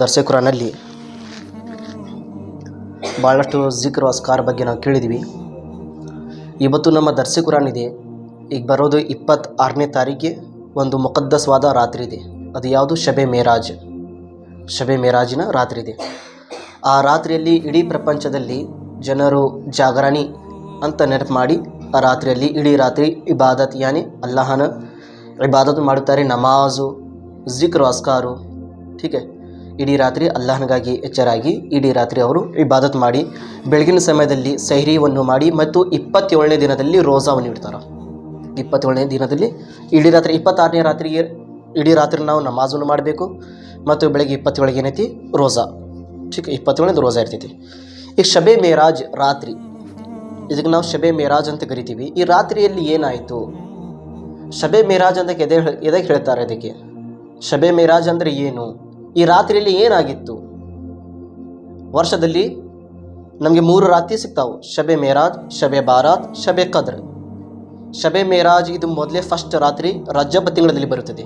ದರ್ಸೆ ಕುರಾನಲ್ಲಿ ಭಾಳಷ್ಟು ಜಿಕ್ರ್ ಅಸ್ಕಾರ್ ಬಗ್ಗೆ ನಾವು ಕೇಳಿದ್ವಿ. ಇವತ್ತು ನಮ್ಮ ದರ್ಸೆ ಕುರಾನ್ ಇದೆ, ಈಗ ಬರೋದು 26ನೇ ತಾರೀಕಿಗೆ ಒಂದು ಮುಕದ್ದಸ್ವಾದ ರಾತ್ರಿ ಇದೆ. ಅದು ಯಾವುದು? ಶಬೆ ಮೇರಾಜ್. ಶಬೆ ಮೇರಾಜಿನ ರಾತ್ರಿ ಇದೆ. ಆ ರಾತ್ರಿಯಲ್ಲಿ ಇಡೀ ಪ್ರಪಂಚದಲ್ಲಿ ಜನರು ಜಾಗರಣಿ ಅಂತ ನೆನಪು ಮಾಡಿ ಆ ರಾತ್ರಿಯಲ್ಲಿ ಇಡೀ ರಾತ್ರಿ ಇಬಾದತ್ ಯಾನಿ ಅಲ್ಲಾಹನ ಇಬಾದತ್ ಮಾಡುತ್ತಾರೆ. ನಮಾಜು, ಜಿಕ್ರ್ ಅಸ್ಕಾರು, ಹೀಗೆ ಇಡೀ ರಾತ್ರಿ ಅಲ್ಲಾಹನಿಗಾಗಿ ಎಚ್ಚರಾಗಿ ಇಡೀ ರಾತ್ರಿ ಅವರು ಇಬಾದತ್ ಮಾಡಿ ಬೆಳಗಿನ ಸಮಯದಲ್ಲಿ ಸಹರಿಯನ್ನು ಮಾಡಿ ಮತ್ತು 27ನೇ ದಿನದಲ್ಲಿ ರೋಜಾವನ್ನು ಇಡ್ತಾರೆ. 27ನೇ ದಿನದಲ್ಲಿ ಇಡೀ ರಾತ್ರಿ 26ನೇ ರಾತ್ರಿಗೆ ಇಡೀ ರಾತ್ರಿ ನಾವು ನಮಾಜನ್ನು ಮಾಡಬೇಕು ಮತ್ತು ಬೆಳಗ್ಗೆ 27ಗೆ ಏನೈತಿ ರೋಜಾ. ठीक है, 27ನೇದು ರೋಜಾ ಇರ್ತೈತಿ. ಈಗ ಶಬೆ ಮೇರಾಜ್ ರಾತ್ರಿ, ಇದಕ್ಕೆ ನಾವು ಶಬೆ ಮೇರಾಜ್ ಅಂತ ಕರಿತೀವಿ. ಈ ರಾತ್ರಿಯಲ್ಲಿ ಏನಾಯಿತು? ಶಬೆ ಮೇರಾಜ್ ಅಂತ ಎದಕ್ಕೆ ಹೇಳ್ತಾರೆ? ಇದಕ್ಕೆ ಶಬೆ ಮೇರಾಜ್ ಅಂದರೆ ಏನು? ಈ ರಾತ್ರಿಯಲ್ಲಿ ಏನಾಗಿತ್ತು? ವರ್ಷದಲ್ಲಿ ನಮಗೆ 3 ರಾತ್ರಿ ಸಿಗ್ತಾವೆ: ಶಬೆ ಮೇರಾಜ್, ಶಬೆ ಬಾರಾತ್, ಶಬೆ ಕದ್ರ್. ಶಬೆ ಮೇರಾಜ್ ಇದು ಮೊದಲೇ ಫಸ್ಟ್ ರಾತ್ರಿ ರಜಬ್ ತಿಂಗಳಲ್ಲಿ ಬರುತ್ತದೆ.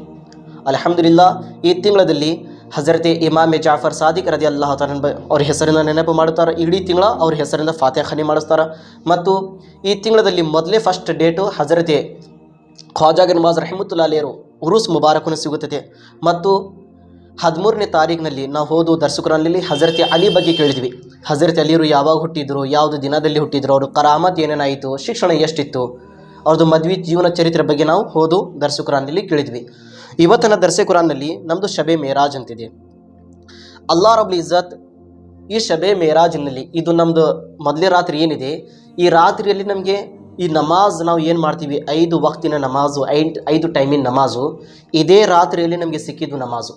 ಅಲ್ಹಮ್ದುಲಿಲ್ಲಾ, ಈ ತಿಂಗಳಲ್ಲಿ ಹಜರತೆ ಇಮಾಮ್ ಜಾಫರ್ ಸಾದಿಕ್ ರದಿಯಲ್ಲಾಹು ತಆಲಾ ಅವ್ರ ಹೆಸರಿಂದ ನೆನಪು ಮಾಡುತ್ತಾರೆ. ಇಡೀ ತಿಂಗಳ ಅವ್ರ ಹೆಸರಿಂದ ಫಾತಿಹಾ ಖಾನಿ ಮಾಡಿಸ್ತಾರೆ. ಮತ್ತು ಈ ತಿಂಗಳಲ್ಲಿ ಮೊದಲೇ ಫಸ್ಟ್ ಡೇಟು ಹಜರತೆ ಖ್ವಾಜಾ ನವಾಜ್ ರಹಿಮತುಲ್ಲಾ ಅಲೈಹಿರು ಉರುಸ್ ಮುಬಾರಕನು ಸಿಗುತ್ತದೆ. ಮತ್ತು 13ನೇ ತಾರೀಕಿನಲ್ಲಿ ನಾವು ಹೋದು ದರ್ಸ್ ಕುರಾನ್ನಲ್ಲಿ ಹಜರತೆ ಅಲಿ ಬಗ್ಗೆ ಕೇಳಿದ್ವಿ. ಹಜರತೆ ಅಲಿಯರು ಯಾವಾಗ ಹುಟ್ಟಿದ್ರು, ಯಾವುದು ದಿನದಲ್ಲಿ ಹುಟ್ಟಿದ್ರು, ಅವರು ಕರಾಮತ್ ಏನೇನಾಯಿತು, ಶಿಕ್ಷಣ ಎಷ್ಟಿತ್ತು, ಅವ್ರದ್ದು ಮದ್ವೆ ಜೀವನ ಚರಿತ್ರೆ ಬಗ್ಗೆ ನಾವು ಹೋದು ದರ್ಸ್ ಕುರಾನ್ನಲ್ಲಿ ಕೇಳಿದ್ವಿ. ಇವತ್ತಿನ ದರ್ಸೆ ಕುರಾನ್ನಲ್ಲಿ ನಮ್ಮದು ಶಬೆ ಮೇರಾಜ್ ಅಂತಿದೆ. ಅಲ್ಲಾ ರಬ್ಬುಲ್ ಇಜ್ಜತ್ ಈ ಶಬೆ ಮೇರಾಜ್ನಲ್ಲಿ ಇದು ನಮ್ಮದು ಮೊದಲೇ ರಾತ್ರಿ ಏನಿದೆ, ಈ ರಾತ್ರಿಯಲ್ಲಿ ನಮಗೆ ಈ ನಮಾಜ್ ನಾವು ಏನು ಮಾಡ್ತೀವಿ, 5 ವಕ್ತಿನ ನಮಾಜು, 5 ಟೈಮಿನ ನಮಾಜು, ಇದೇ ರಾತ್ರಿಯಲ್ಲಿ ನಮಗೆ ಸಿಕ್ಕಿದ್ದು ನಮಾಜು.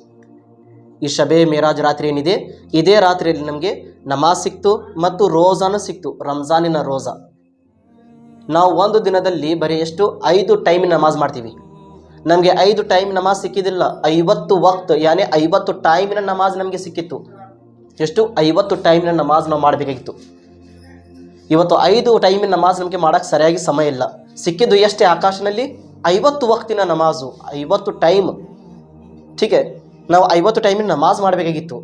ಈ ಶಬೆ ಮೇರಾಜ್ ರಾತ್ರಿ ಏನಿದೆ, ಇದೇ ರಾತ್ರಿಯಲ್ಲಿ ನಮಗೆ ನಮಾಜ್ ಸಿಕ್ತು ಮತ್ತು ರೋಜಾನು ಸಿಕ್ತು, ರಂಜಾನಿನ ರೋಜಾ. ನಾವು ಒಂದು ದಿನದಲ್ಲಿ ಬರೀ ಎಷ್ಟು 5 ಟೈಮಿನ ನಮಾಜ್ ಮಾಡ್ತೀವಿ. ನಮಗೆ 5 ಟೈಮ್ ನಮಾಜ್ ಸಿಕ್ಕಿದಿಲ್ಲ, 50 ವಕ್ತ್ ಯಾನೇ 50 ಟೈಮಿನ ನಮಾಜ್ ನಮಗೆ ಸಿಕ್ಕಿತ್ತು. ಎಷ್ಟು? 50 ಟೈಮಿನ ನಮಾಜ್ ನಾವು ಮಾಡಬೇಕಾಗಿತ್ತು. ಇವತ್ತು 5 ಟೈಮಿನ ನಮಾಜ್ ನಮಗೆ ಮಾಡೋಕ್ಕೆ ಸರಿಯಾಗಿ ಸಮಯ ಇಲ್ಲ. ಸಿಕ್ಕಿದ್ದು ಎಷ್ಟೇ ಆಕಾಶನಲ್ಲಿ 50 ವಕ್ತಿನ ನಮಾಜು, 50 ಟೈಮ್. ಟೀಕೆ, ನಾವು 50 ಟೈಮಿನ ನಮಾಜ್ ಮಾಡಬೇಕಾಗಿತ್ತು.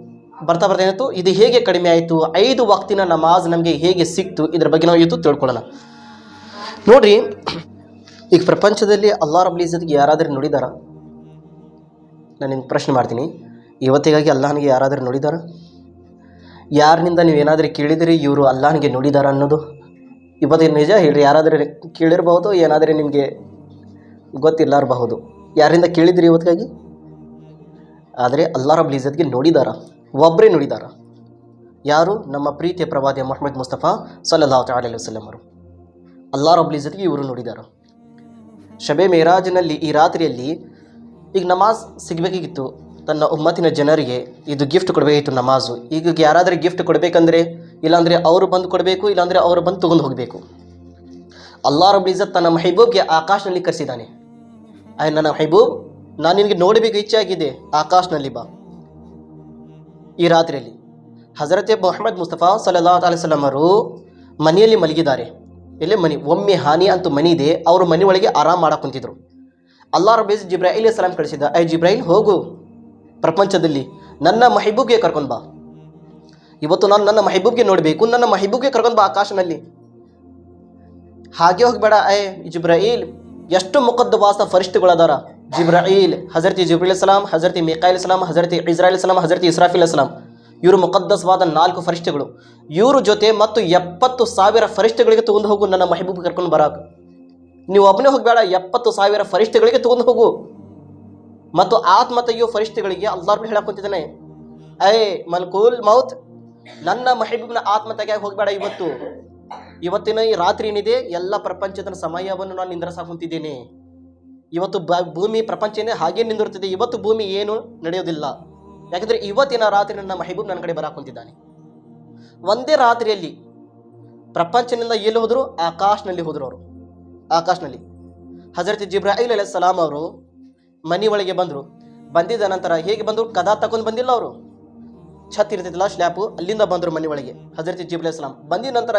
ಬರ್ತಾ ಬರ್ತಾ ಏನಾಯಿತು, ಇದು ಹೇಗೆ ಕಡಿಮೆ ಆಯಿತು, 5 ವಕ್ತಿನ ನಮಾಜ್ ನಮಗೆ ಹೇಗೆ ಸಿಕ್ತು, ಇದ್ರ ಬಗ್ಗೆ ನಾವು ಇವತ್ತು ತಿಳ್ಕೊಳ್ಳೋಣ. ನೋಡ್ರಿ, ಈಗ ಪ್ರಪಂಚದಲ್ಲಿ ಅಲ್ಲಾ ರಬ್ಬುಲ್ ಇಜ್ಜತ್ಗೆ ಯಾರಾದರೂ ನೋಡಿದಾರ? ನಾನು ನಿಮ್ಗೆ ಪ್ರಶ್ನೆ ಮಾಡ್ತೀನಿ, ಇವತ್ತಿಗಾಗಿ ಅಲ್ಲಾಹನಿಗೆ ಯಾರಾದರೂ ನೋಡಿದಾರ? ಯಾರಿನಿಂದ ನೀವು ಏನಾದರೂ ಕೇಳಿದಿರಿ ಇವರು ಅಲ್ಲಾಹನಿಗೆ ನೋಡಿದಾರ ಅನ್ನೋದು? ಇವತ್ತು ನಿಜ ಹೇಳ್ರಿ, ಯಾರಾದರೂ ಕೇಳಿರಬಹುದು, ಏನಾದರೂ ನಿಮಗೆ ಗೊತ್ತಿಲ್ಲಾರಬಹುದು. ಯಾರಿಂದ ಕೇಳಿದಿರಿ ಇವತ್ತಿಗಾಗಿ? ಆದರೆ ಅಲ್ಲಾ ರಬ್ಬುಲ್ ಇಜ್ಜತ್ಗೆ ನೋಡಿದಾರ, ಒಬ್ಬರೇ ನೋಡಿದಾರ. ಯಾರು? ನಮ್ಮ ಪ್ರೀತಿಯ ಪ್ರವಾದಿ ಮುಹಮ್ಮದ್ ಮುಸ್ತಫಾ ಸಲ್ಲಲ್ಲಾಹು ಅಲೈಹಿ ವಸಲ್ಲಂ ಅವರು. ಅಲ್ಲಾ ರಬ್ಬುಲ್ ಇಜ್ಜತ್ಗೆ ಇವರು ನೋಡಿದಾರ. ಶಬೆ ಮೇರಾಜ್ನಲ್ಲಿ ಈ ರಾತ್ರಿಯಲ್ಲಿ ಈಗ ನಮಾಜ್ ಸಿಗಬೇಕಾಗಿತ್ತು ತನ್ನ ಉಮ್ಮತ್ತಿನ ಜನರಿಗೆ, ಇದು ಗಿಫ್ಟ್ ಕೊಡಬೇಕಾಗಿತ್ತು ನಮಾಜು. ಈಗ ಯಾರಾದರೂ ಗಿಫ್ಟ್ ಕೊಡಬೇಕಂದ್ರೆ ಇಲ್ಲಾಂದರೆ ಅವರು ಬಂದು ಕೊಡಬೇಕು, ಇಲ್ಲಾಂದರೆ ಅವರು ಬಂದು ತೊಗೊಂಡು ಹೋಗಬೇಕು. ಅಲ್ಲಾ ರಬ್ಬುಲ್ ಇಜ್ಜತ್ ತನ್ನ ಮೆಹಬೂಬ್ಗೆ ಆಕಾಶನಲ್ಲಿ ಕರೆಸಿದ್ದಾನೆ. ನನ್ನ ಮೆಹಬೂಬ್, ನಾನು ನಿನಗೆ ನೋಡಬೇಕು ಇಚ್ಛೆ ಆಗಿದೆ, ಆಕಾಶನಲ್ಲಿ ಬಾ. ಈ ರಾತ್ರಿಯಲ್ಲಿ ಹಜರತೆ ಮುಹಮ್ಮದ್ ಮುಸ್ತಫಾ ಸಲ್ಲಲ್ಲಾಹು ಅಲೈಹಿ ವಸಲ್ಲಂ ಅವರು ಮನೆಯಲ್ಲಿ ಮಲಗಿದ್ದಾರೆ. ಎಲ್ಲೇ ಮನೆ, ಒಮ್ಮೆ ಹಾನಿ ಅಂತೂ ಮನೆ ಇದೆ, ಅವರು ಮನೆ ಒಳಗೆ ಆರಾಮ್ ಮಾಡಕ್ಕೆ ಕುಂತಿದ್ರು. ಅಲ್ಲಾ ರಬ್ಬುಲ್ ಇಜ್ಜತ್ ಜಿಬ್ರಾಯಿಲ್ ಅಲೈಹಿ ಸಲಾಂ ಕಳಿಸಿದ್ದ, ಜಿಬ್ರಾಯಿಲ್ ಹೋಗು, ಪ್ರಪಂಚದಲ್ಲಿ ನನ್ನ ಮೆಹಬೂಬ್ಗೆ ಕರ್ಕೊಂಡು ಬಾ. ಇವತ್ತು ನಾನು ನನ್ನ ಮೆಹಬೂಬ್ಗೆ ನೋಡಬೇಕು, ನನ್ನ ಮೆಹಬೂಬ್ಗೆ ಕರ್ಕೊಂಡು ಬಾ ಆಕಾಶನಲ್ಲಿ. ಹಾಗೆ ಹೋಗಬೇಡ ಜಿಬ್ರಾಯಿಲ್. ಎಷ್ಟು ಮುಕದ್ದವಾಸ ಫರಿಷ್ಠಗಳದಾರ. ಜಿಬ್ರಾಯಿಲ್, ಹಜರತಿ ಜಿಬ್ರೀಲ್ ಸಲಾಂ, ಹಜರತಿ ಮೀಕಾಯಿಲ್ ಸಲಾಂ, ಹಜರತಿ ಇಸ್ರಾಯಿಲ್ ಸಲಾಂ, ಹಜರತಿ ಇಸ್ರಾಫಿಲ್ ಸಲಾಂ, ಇವರು ಮುಕದ್ದಸ್ವಾದ 4 ಫರಿಷ್ಠಗಳು. ಇವ್ರ ಜೊತೆ ಮತ್ತು 70,000 ಫರಿಷ್ಠಗಳಿಗೆ ತಗೊಂಡು ಹೋಗು ನನ್ನ ಮೆಹಬೂಬ್ ಕರ್ಕೊಂಡು ಬರಾಕ. ನೀವು ಒಬ್ಬನೇ ಹೋಗಬೇಡ, 70,000 ಫರಿಷ್ಠಗಳಿಗೆ ತಗೊಂಡು ಹೋಗು. ಮತ್ತು ಆತ್ಮ ತೆಗೆಯೋ ಫರಿಷ್ಠಗಳಿಗೆ ಅಲ್ಲಾಹ್ ಹೇಳಕ್ಕೊಂತಿದ್ದಾನೆ, ಮಲ್ಕೂಲ್ ಮೌತ್, ನನ್ನ ಮೆಹಬೂಬ್ನ ಆತ್ಮ ತೆಗೆಯಾಗ ಹೋಗಬೇಡ. ಇವತ್ತಿನ ಈ ರಾತ್ರಿ ಏನಿದೆ, ಎಲ್ಲ ಪ್ರಪಂಚದ ಸಮಯವನ್ನು ನಾನು ನಿಂದ್ರಸಾಕುಂತಿದ್ದೇನೆ. ಇವತ್ತು ಭೂಮಿ ಪ್ರಪಂಚ ಹಾಗೇ ನಿಂದಿರುತ್ತದೆ. ಇವತ್ತು ಭೂಮಿ ಏನು ನಡೆಯೋದಿಲ್ಲ. ಯಾಕಂದರೆ ಇವತ್ತಿನ ರಾತ್ರಿ ನನ್ನ ಮೆಹಬೂಬ್ ನನ್ನ ಕಡೆ ಬರಾಕುಂತಿದ್ದಾನೆ. ಒಂದೇ ರಾತ್ರಿಯಲ್ಲಿ ಪ್ರಪಂಚದಿಂದ ಎಲ್ಲಿ ಹೋದರು? ಆಕಾಶನಲ್ಲಿ ಹೋದರು. ಅವರು ಆಕಾಶನಲ್ಲಿ ಹಜರತ್ ಜಿಬ್ರಾಯಿಲ್ ಅಲೈಹಿ ಸಲಾಂ ಅವರು ಮನೆ ಒಳಗೆ ಬಂದರು. ಬಂದಿದ್ದ ನಂತರ ಹೇಗೆ ಬಂದರು? ಕದಾ ತಗೊಂಡು ಬಂದಿಲ್ಲ ಅವರು, ಛತ್ ಇರ್ತಿದ್ದಿಲ್ಲ, ಸ್ಲ್ಯಾಪು, ಅಲ್ಲಿಂದ ಬಂದರು ಮನೆ ಒಳಗೆ. ಹಜರತ್ ಜಿಬ್ರಾಯಿಲ್ ಅಲೈಹಿ ಸಲಾಂ ಬಂದಿದ ನಂತರ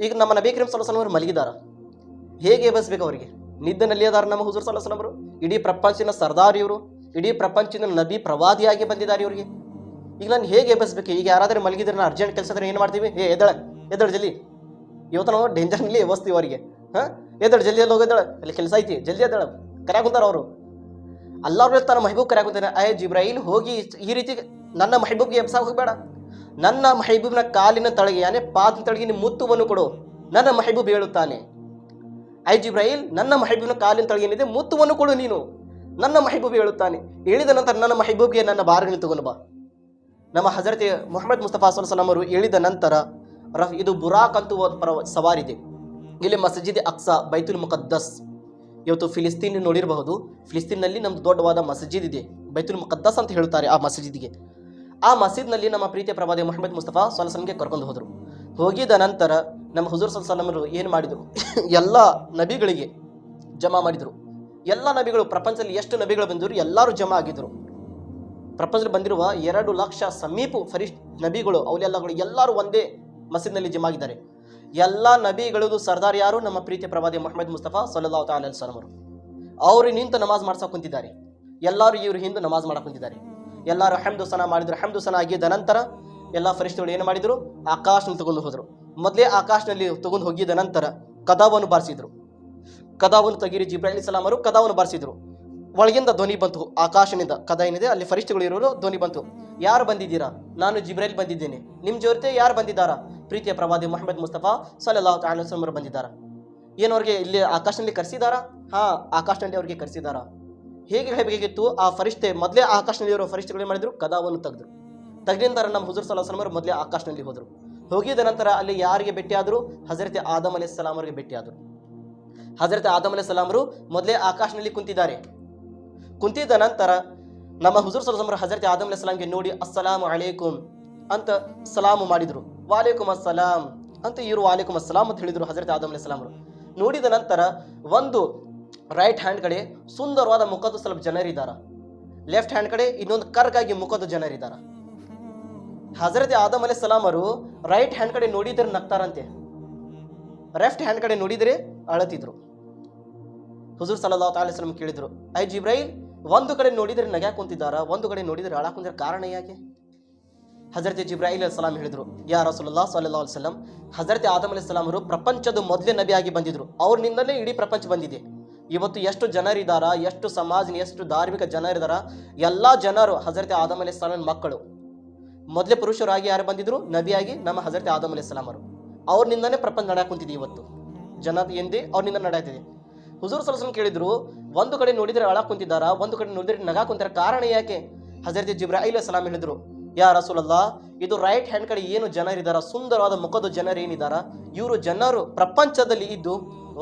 ಈಗ ನಮ್ಮ ನಬಿ ಕರೀಮ್ ಸಲ್ಲಲ್ಲಾಹು ಅಲೈಹಿ ವಸಲ್ಲಂ ಅವರು ಮಲಗಿದಾರ. ಹೇಗೆ ಎಬ್ಬಿಸಬೇಕು ಅವರಿಗೆ? ನಿದ್ದೆನಲ್ಲಿ ಅದಾರ ನಮ್ಮ ಹುಜೂರ್ ಸಲ್ಲಲ್ಲಾಹು ಅಲೈಹಿ ವಸಲ್ಲಂ ಅವರು. ಇಡೀ ಪ್ರಪಂಚದ ಸರ್ದಾರ್ ಇವರು, ಇಡೀ ಪ್ರಪಂಚದ ನಬಿ ಪ್ರವಾದಿಯಾಗಿ ಬಂದಿದ್ದಾರೆ ಇವರಿಗೆ. ಈಗ ನಾನು ಹೇಗೆ ಎಬ್ಬಿಸ್ಬೇಕು? ಈಗ ಯಾರಾದರೂ ಮಲಗಿದ್ರೆ ನಾನು ಅರ್ಜೆಂಟ್ ಕೆಲಸ ಇದ್ರೆ ಏನು ಮಾಡ್ತೀವಿ? ಎದ್ದಳ ಜಲ್ದಿ. ಇವತ್ತು ನಾವು ಡೇಂಜರ್ನಲ್ಲಿ ಎಬ್ಬಿಸ್ತೀವಿ ಅವರಿಗೆ. ಎದ್ದಳ ಜಲ್ದಿ, ಎಲ್ಲಿ ಹೋಗಿದ್ದಾಳೆ, ಅಲ್ಲಿ ಕೆಲಸ ಐತಿ, ಜಲ್ದಿ ಎದ್ದಳ ಕರ್ಯಾಕ ಕುಂತಾರ ಅವರು. ಅಲ್ಲಾರು ತನ್ನ ಮಹಬೂಬ್ ಕರ್ಯಾಕ ಕುಂತಾನೆ, ಜಿಬ್ರಾಯಿಲ್ ಹೋಗಿ ಈ ರೀತಿ ನನ್ನ ಮಹಬೂಬ್ಗೆ ಎಬ್ಸಾಕ ಹೋಗಬೇಡ, ನನ್ನ ಮಹಬೂಬ್ನ ಕಾಲಿನ ತಳಗೆ ಯಾನೇ ಪಾದ ತಳಗೆ ನೀನು ಮುತ್ತುವನ್ನು ಕೊಡು, ನನ್ನ ಮಹಬೂಬ್ ಹೇಳುತ್ತಾನೆ. ಜಿಬ್ರಾಯಿಲ್, ನನ್ನ ಮಹಬೂಬ್ನ ಕಾಲಿನ ತಳಗೆ ಏನಿದೆ ಮುತ್ತುವನ್ನು ಕೊಡು ನೀನು, ನನ್ನ ಮಹಬೂಬ್ ಹೇಳುತ್ತಾನೆ. ಹೇಳಿದ ನಂತರ ನನ್ನ ಮಹಬೂಬ್ಗೆ ನನ್ನ ಬಾರ್ಗನ್ನು ತಗೊಂಡು ಬಾ. ನಮ್ಮ ಹಜರತ್ ಮುಹಮ್ಮದ್ ಮುಸ್ತಫಾ ಸಲ್ಲಲ್ಲಾಹು ಅವರು ಹೇಳಿದ ನಂತರ ಇದು ಬುರಾಕ್ ಅಂತೂ ಸವಾರಿದೆ. ಇಲ್ಲಿ ಮಸ್ಜಿದ್ ಅಕ್ಸಾ, ಬೈತುಲ್ ಮುಕದ್ದಸ್, ಇವತ್ತು ಫಿಲಿಸ್ತೀನ್ ನೋಡಿರಬಹುದು. ಫಿಲಿಸ್ತೀನ್ನಲ್ಲಿ ನಮ್ದು ದೊಡ್ಡವಾದ ಮಸ್ಜಿದ್ ಇದೆ, ಬೈತುಲ್ ಮುಕದ್ದಸ್ ಅಂತ ಹೇಳುತ್ತಾರೆ ಆ ಮಸ್ಜಿದ್ಗೆ. ಆ ಮಸ್ಜಿದ್ನಲ್ಲಿ ನಮ್ಮ ಪ್ರೀತಿಯ ಪ್ರವಾದಿ ಮುಹಮ್ಮದ್ ಮುಸ್ತಫಾ ಸಲ್ಲಲ್ಲಾಹು ಕರ್ಕೊಂಡು ಹೋದರು. ಹೋಗಿದ ನಂತರ ನಮ್ಮ ಹುಜೂರ್ ಸಲ್ಲಲ್ಲಾಹು ಅವರು ಏನು ಮಾಡಿದರು? ಎಲ್ಲ ನಬಿಗಳಿಗೆ ಜಮಾ ಮಾಡಿದರು. ಎಲ್ಲ ನಬಿಗಳು, ಪ್ರಪಂಚದಲ್ಲಿ ಎಷ್ಟು ನಬಿಗಳು ಬಂದರು ಎಲ್ಲರೂ ಜಮಾ ಆಗಿದ್ದರು. ಪ್ರಪಂಚದಲ್ಲಿ ಬಂದಿರುವ 2 ಲಕ್ಷ ಸಮೀಪ ಫರಿಷ್ಠ ನಬಿಗಳು, ಔಲಿಯಾಗಳು ಎಲ್ಲರೂ ಒಂದೇ ಮಸೀದ್ನಲ್ಲಿ ಜಮಾ ಆಗಿದ್ದಾರೆ. ಎಲ್ಲ ನಬಿಗಳದು ಸರ್ದಾರ್ ಯಾರು? ನಮ್ಮ ಪ್ರೀತಿಯ ಪ್ರವಾದಿ ಮುಹಮ್ಮದ್ ಮುಸ್ತಫಾ ಸಲ್ಲಲ್ಲಾಹು ಅಲೈಹಿ ವಸಲ್ಲಂ ಅವರು. ಅವರು ನಿಂತು ನಮಾಜ್ ಮಾಡ್ಸಕ್ಕೆ ಕುಂತಿದ್ದಾರೆ. ಎಲ್ಲರೂ ಇವರು ಹಿಂದೆ ನಮಾಜ್ ಮಾಡಕ್ಕೆ ಕುಂತಿದ್ದಾರೆ. ಎಲ್ಲರೂ ಹಮ್ದು ಸನಾ ಮಾಡಿದ್ರು. ಹಮ್ದು ಸನಾ ಆಗಿದ್ದ ನಂತರ ಎಲ್ಲ ಫರಿಷ್ಠಗಳು ಏನು ಮಾಡಿದರು? ಆಕಾಶನಲ್ಲಿ ತಗೊಂಡು ಹೋದರು. ಮೊದಲೇ ಆಕಾಶನಲ್ಲಿ ತಗೊಂಡು ಹೋಗಿದ್ದ ನಂತರ ಕದಾವನ್ನು ಬಾರಿಸಿದ್ರು. ಕದಾವನ್ನು ತೆಗೀರಿ ಜಿಬ್ರಾಯಿಲ್ ಅಲೈಹಿಸ್ಸಲಾಂ ಅವರು ಕದಾವನ್ನು ಬಾರಿಸಿದ್ರು. ಒಳಗಿಂದ ಧ್ವನಿ ಬಂತು, ಆಕಾಶನಿಂದ ಕದ ಏನಿದೆ ಅಲ್ಲಿ ಫರಿಷ್ಠಗಳು ಇರೋರು ಧ್ವನಿ ಬಂತು. ಯಾರು ಬಂದಿದ್ದೀರಾ? ನಾನು ಜಿಬ್ರಾಯಿಲ್ ಬಂದಿದ್ದೇನೆ. ನಿಮ್ಮ ಜೊತೆ ಯಾರು ಬಂದಿದ್ದಾರಾ? ಪ್ರೀತಿಯ ಪ್ರವಾದಿ ಮುಹಮ್ಮದ್ ಮುಸ್ತಫಾ ಸಲ್ಲಲ್ಲಾಹು ಅಲೈಹಿ ವಸಲ್ಲಂ ಅವರು ಬಂದಿದ್ದಾರಾ? ಏನು ಅವ್ರಿಗೆ ಇಲ್ಲಿ ಆಕಾಶನಲ್ಲಿ ಕರೆಸಿದಾರಾ? ಆಕಾಶನಲ್ಲಿ ಅವ್ರಿಗೆ ಕರೆಸಿದಾರಾ? ಹೇಗೆ ಹೇಳಬೇಕಿತ್ತು? ಆ ಫರಿಷ್ಠೆ ಮೊದಲೇ ಆಕಾಶನಲ್ಲಿ ಇರೋ ಫರಿಷ್ಠಗಳು ಏನು ಮಾಡಿದ್ರು? ಕದಾವನ್ನು ತೆಗೆದ್ರು. ತೆಗೆದ ನಂತರ ನಮ್ಮ ಹುಜೂರ್ ಸಲ್ಲಲ್ಲಾಹು ಅಲೈಹಿ ವಸಲ್ಲಂ ಅವರು ಮೊದಲೇ ಆಕಾಶನಲ್ಲಿ ಹೋದರು. ಹೋಗಿದ ನಂತರ ಅಲ್ಲಿ ಯಾರಿಗೆ ಭೇಟಿಯಾದರು? ಹಜರತ್ ಆದಮ್ ಅಲೈಹಿಸ್ಸಲಾಂ ಅವರಿಗೆ ಭೇಟಿಯಾದರು. ಹಜರತ್ ಆದಮ್ ಅಲೈಹಿಸ್ಸಲಾಂ ಅವರು ಮೊದಲೇ ಆಕಾಶನಲ್ಲಿ ಕುಂತಿದ್ದಾರೆ. ಕುಂತಿದ್ದ ನಂತರ ನಮ್ಮ ಹುಜೂರ್ ಸಲ್ಲಲ್ಲಾಹು ಅಲೈಹಿ ವಸಲ್ಲಂ ಹಜರತ್ ಆದಮ್ ಅಲೈಹಿಸ್ಸಲಾಂಗೆ ನೋಡಿ ಅಸ್ಸಲಾಮು ಅಲೈಕುಂ ಅಂತ ಸಲಾಮು ಮಾಡಿದರು. ವಾಲೇಕುಮ್ ಅಸ್ಸಲಾಂ ಅಂತ ಇವರು ವಾಲೇಕುಮ್ ಅಸ್ಸಲಾಂ ಅಂತ ಹೇಳಿದರು ಹಜರತ್ ಆದಮ್ ಅಲೈಹಿಸ್ಸಲಾಂ ಅವರು. ನೋಡಿದ ನಂತರ ಒಂದು ರೈಟ್ ಹ್ಯಾಂಡ್ ಕಡೆ ಸುಂದರವಾದ ಮುಖದ ಸ್ವಲ್ಪ ಜನರಿದ್ದಾರೆ, ಲೆಫ್ಟ್ ಹ್ಯಾಂಡ್ ಕಡೆ ಇನ್ನೊಂದು ಕರ್ಗಾಗಿ ಮುಖದ ಜನರಿದ್ದಾರೆ. ಹಜರತ್ ಆದಮ್ ಅಲೈಹಿಸ್ಸಲಾಂ ಅವರು ರೈಟ್ ಹ್ಯಾಂಡ್ ಕಡೆ ನೋಡಿದ್ರೆ ನಗ್ತಾರಂತೆ, ಲೆಫ್ಟ್ ಹ್ಯಾಂಡ್ ಕಡೆ ನೋಡಿದರೆ ಅಳತಿದ್ರು. ಹುಜೂರ್ ಸಲ್ಲಲ್ಲಾಹು ಅಲೈಹಿ ವಸಲ್ಲಂ ಕೇಳಿದ್ರು, ಜಿಬ್ರಾಯಿಲ್, ಒಂದು ಕಡೆ ನೋಡಿದರೆ ನಗ್ಯಾಕ ಕುಂತಿದ್ದಾರ, ಒಂದು ಕಡೆ ನೋಡಿದರೆ ಅಳಾಕ ಕುಂತಿದ್ದಾರೆ, ಕಾರಣ ಯಾಕೆ? ಹಜರತ್ ಜಿಬ್ರಾಯಿಲ್ ಅಲೈಹಿಸ್ಸಲಾಂ ಹೇಳಿದ್ರು, ಯಾ ರಸೂಲುಲ್ಲಾಹ್ ಸಲ್ಲಲ್ಲಾಹು ಅಲೈಹಿ ವಸಲ್ಲಂ, ಹಜರತ್ ಆದಮ್ ಅಲೈಹಿಸ್ಸಲಾಂ ಅವರು ಪ್ರಪಂಚದ ಮೊದಲೇ ನಬಿಯಾಗಿ ಬಂದಿದ್ರು. ಅವ್ರನಿಂದಲೇ ಇಡೀ ಪ್ರಪಂಚ ಬಂದಿದೆ. ಇವತ್ತು ಎಷ್ಟು ಜನರಿದ್ದಾರ, ಎಷ್ಟು ಸಮಾಜ, ಎಷ್ಟು ಧಾರ್ಮಿಕ ಜನರಿದ್ದಾರ, ಎಲ್ಲ ಜನರು ಹಜರತ್ ಆದಮ್ ಅಲೈಹಿಸ್ಸಲಾಂ ಮಕ್ಕಳು. ಮೊದಲೇ ಪುರುಷರಾಗಿ ಯಾರು ಬಂದಿದ್ರು? ನಬಿಯಾಗಿ ನಮ್ಮ ಹಜರತ್ ಆದಮ್ ಅಲೈಹಿಸ್ಸಲಾಂ ಅವರು. ಅವ್ರನಿಂದನೇ ಪ್ರಪಂಚ ನಡ್ಯಾಕ ಕುಂತಿದೆ. ಇವತ್ತು ಜನ ಏನಿದೆ ಅವ್ರನಿಂದ ನಡೆಯುತ್ತಿದೆ. ಹುಜೂರ್ ಸಲ್ಲಲ್ಲಾಹು ಅಲೈಹಿ ವಸಲ್ಲಂ ಕೇಳಿದ್ರು, ಒಂದು ಕಡೆ ನೋಡಿದರೆ ಅಳಾಕ ಕುಂತಿದ್ದಾರ, ಒಂದು ಕಡೆ ನೋಡಿದರೆ ನಗಾ ಕುಂತಾರ, ಕಾರಣ ಯಾಕೆ? ಹಜರತ್ ಜಿಬ್ರಾಯಿಲ್ ಅಲೈಹಿಸ್ಸಲಾಂ ಹೇಳಿದ್ರು, ಯಾ ರಸೂಲಲ್ಲಾಹ್, ಇದು ರೈಟ್ ಹ್ಯಾಂಡ್ ಕಡೆ ಏನು ಜನರಿದ್ದಾರ, ಸುಂದರವಾದ ಮುಖದ ಜನರು ಏನಿದಾರ, ಇವರು ಜನರು ಪ್ರಪಂಚದಲ್ಲಿ ಇದ್ದು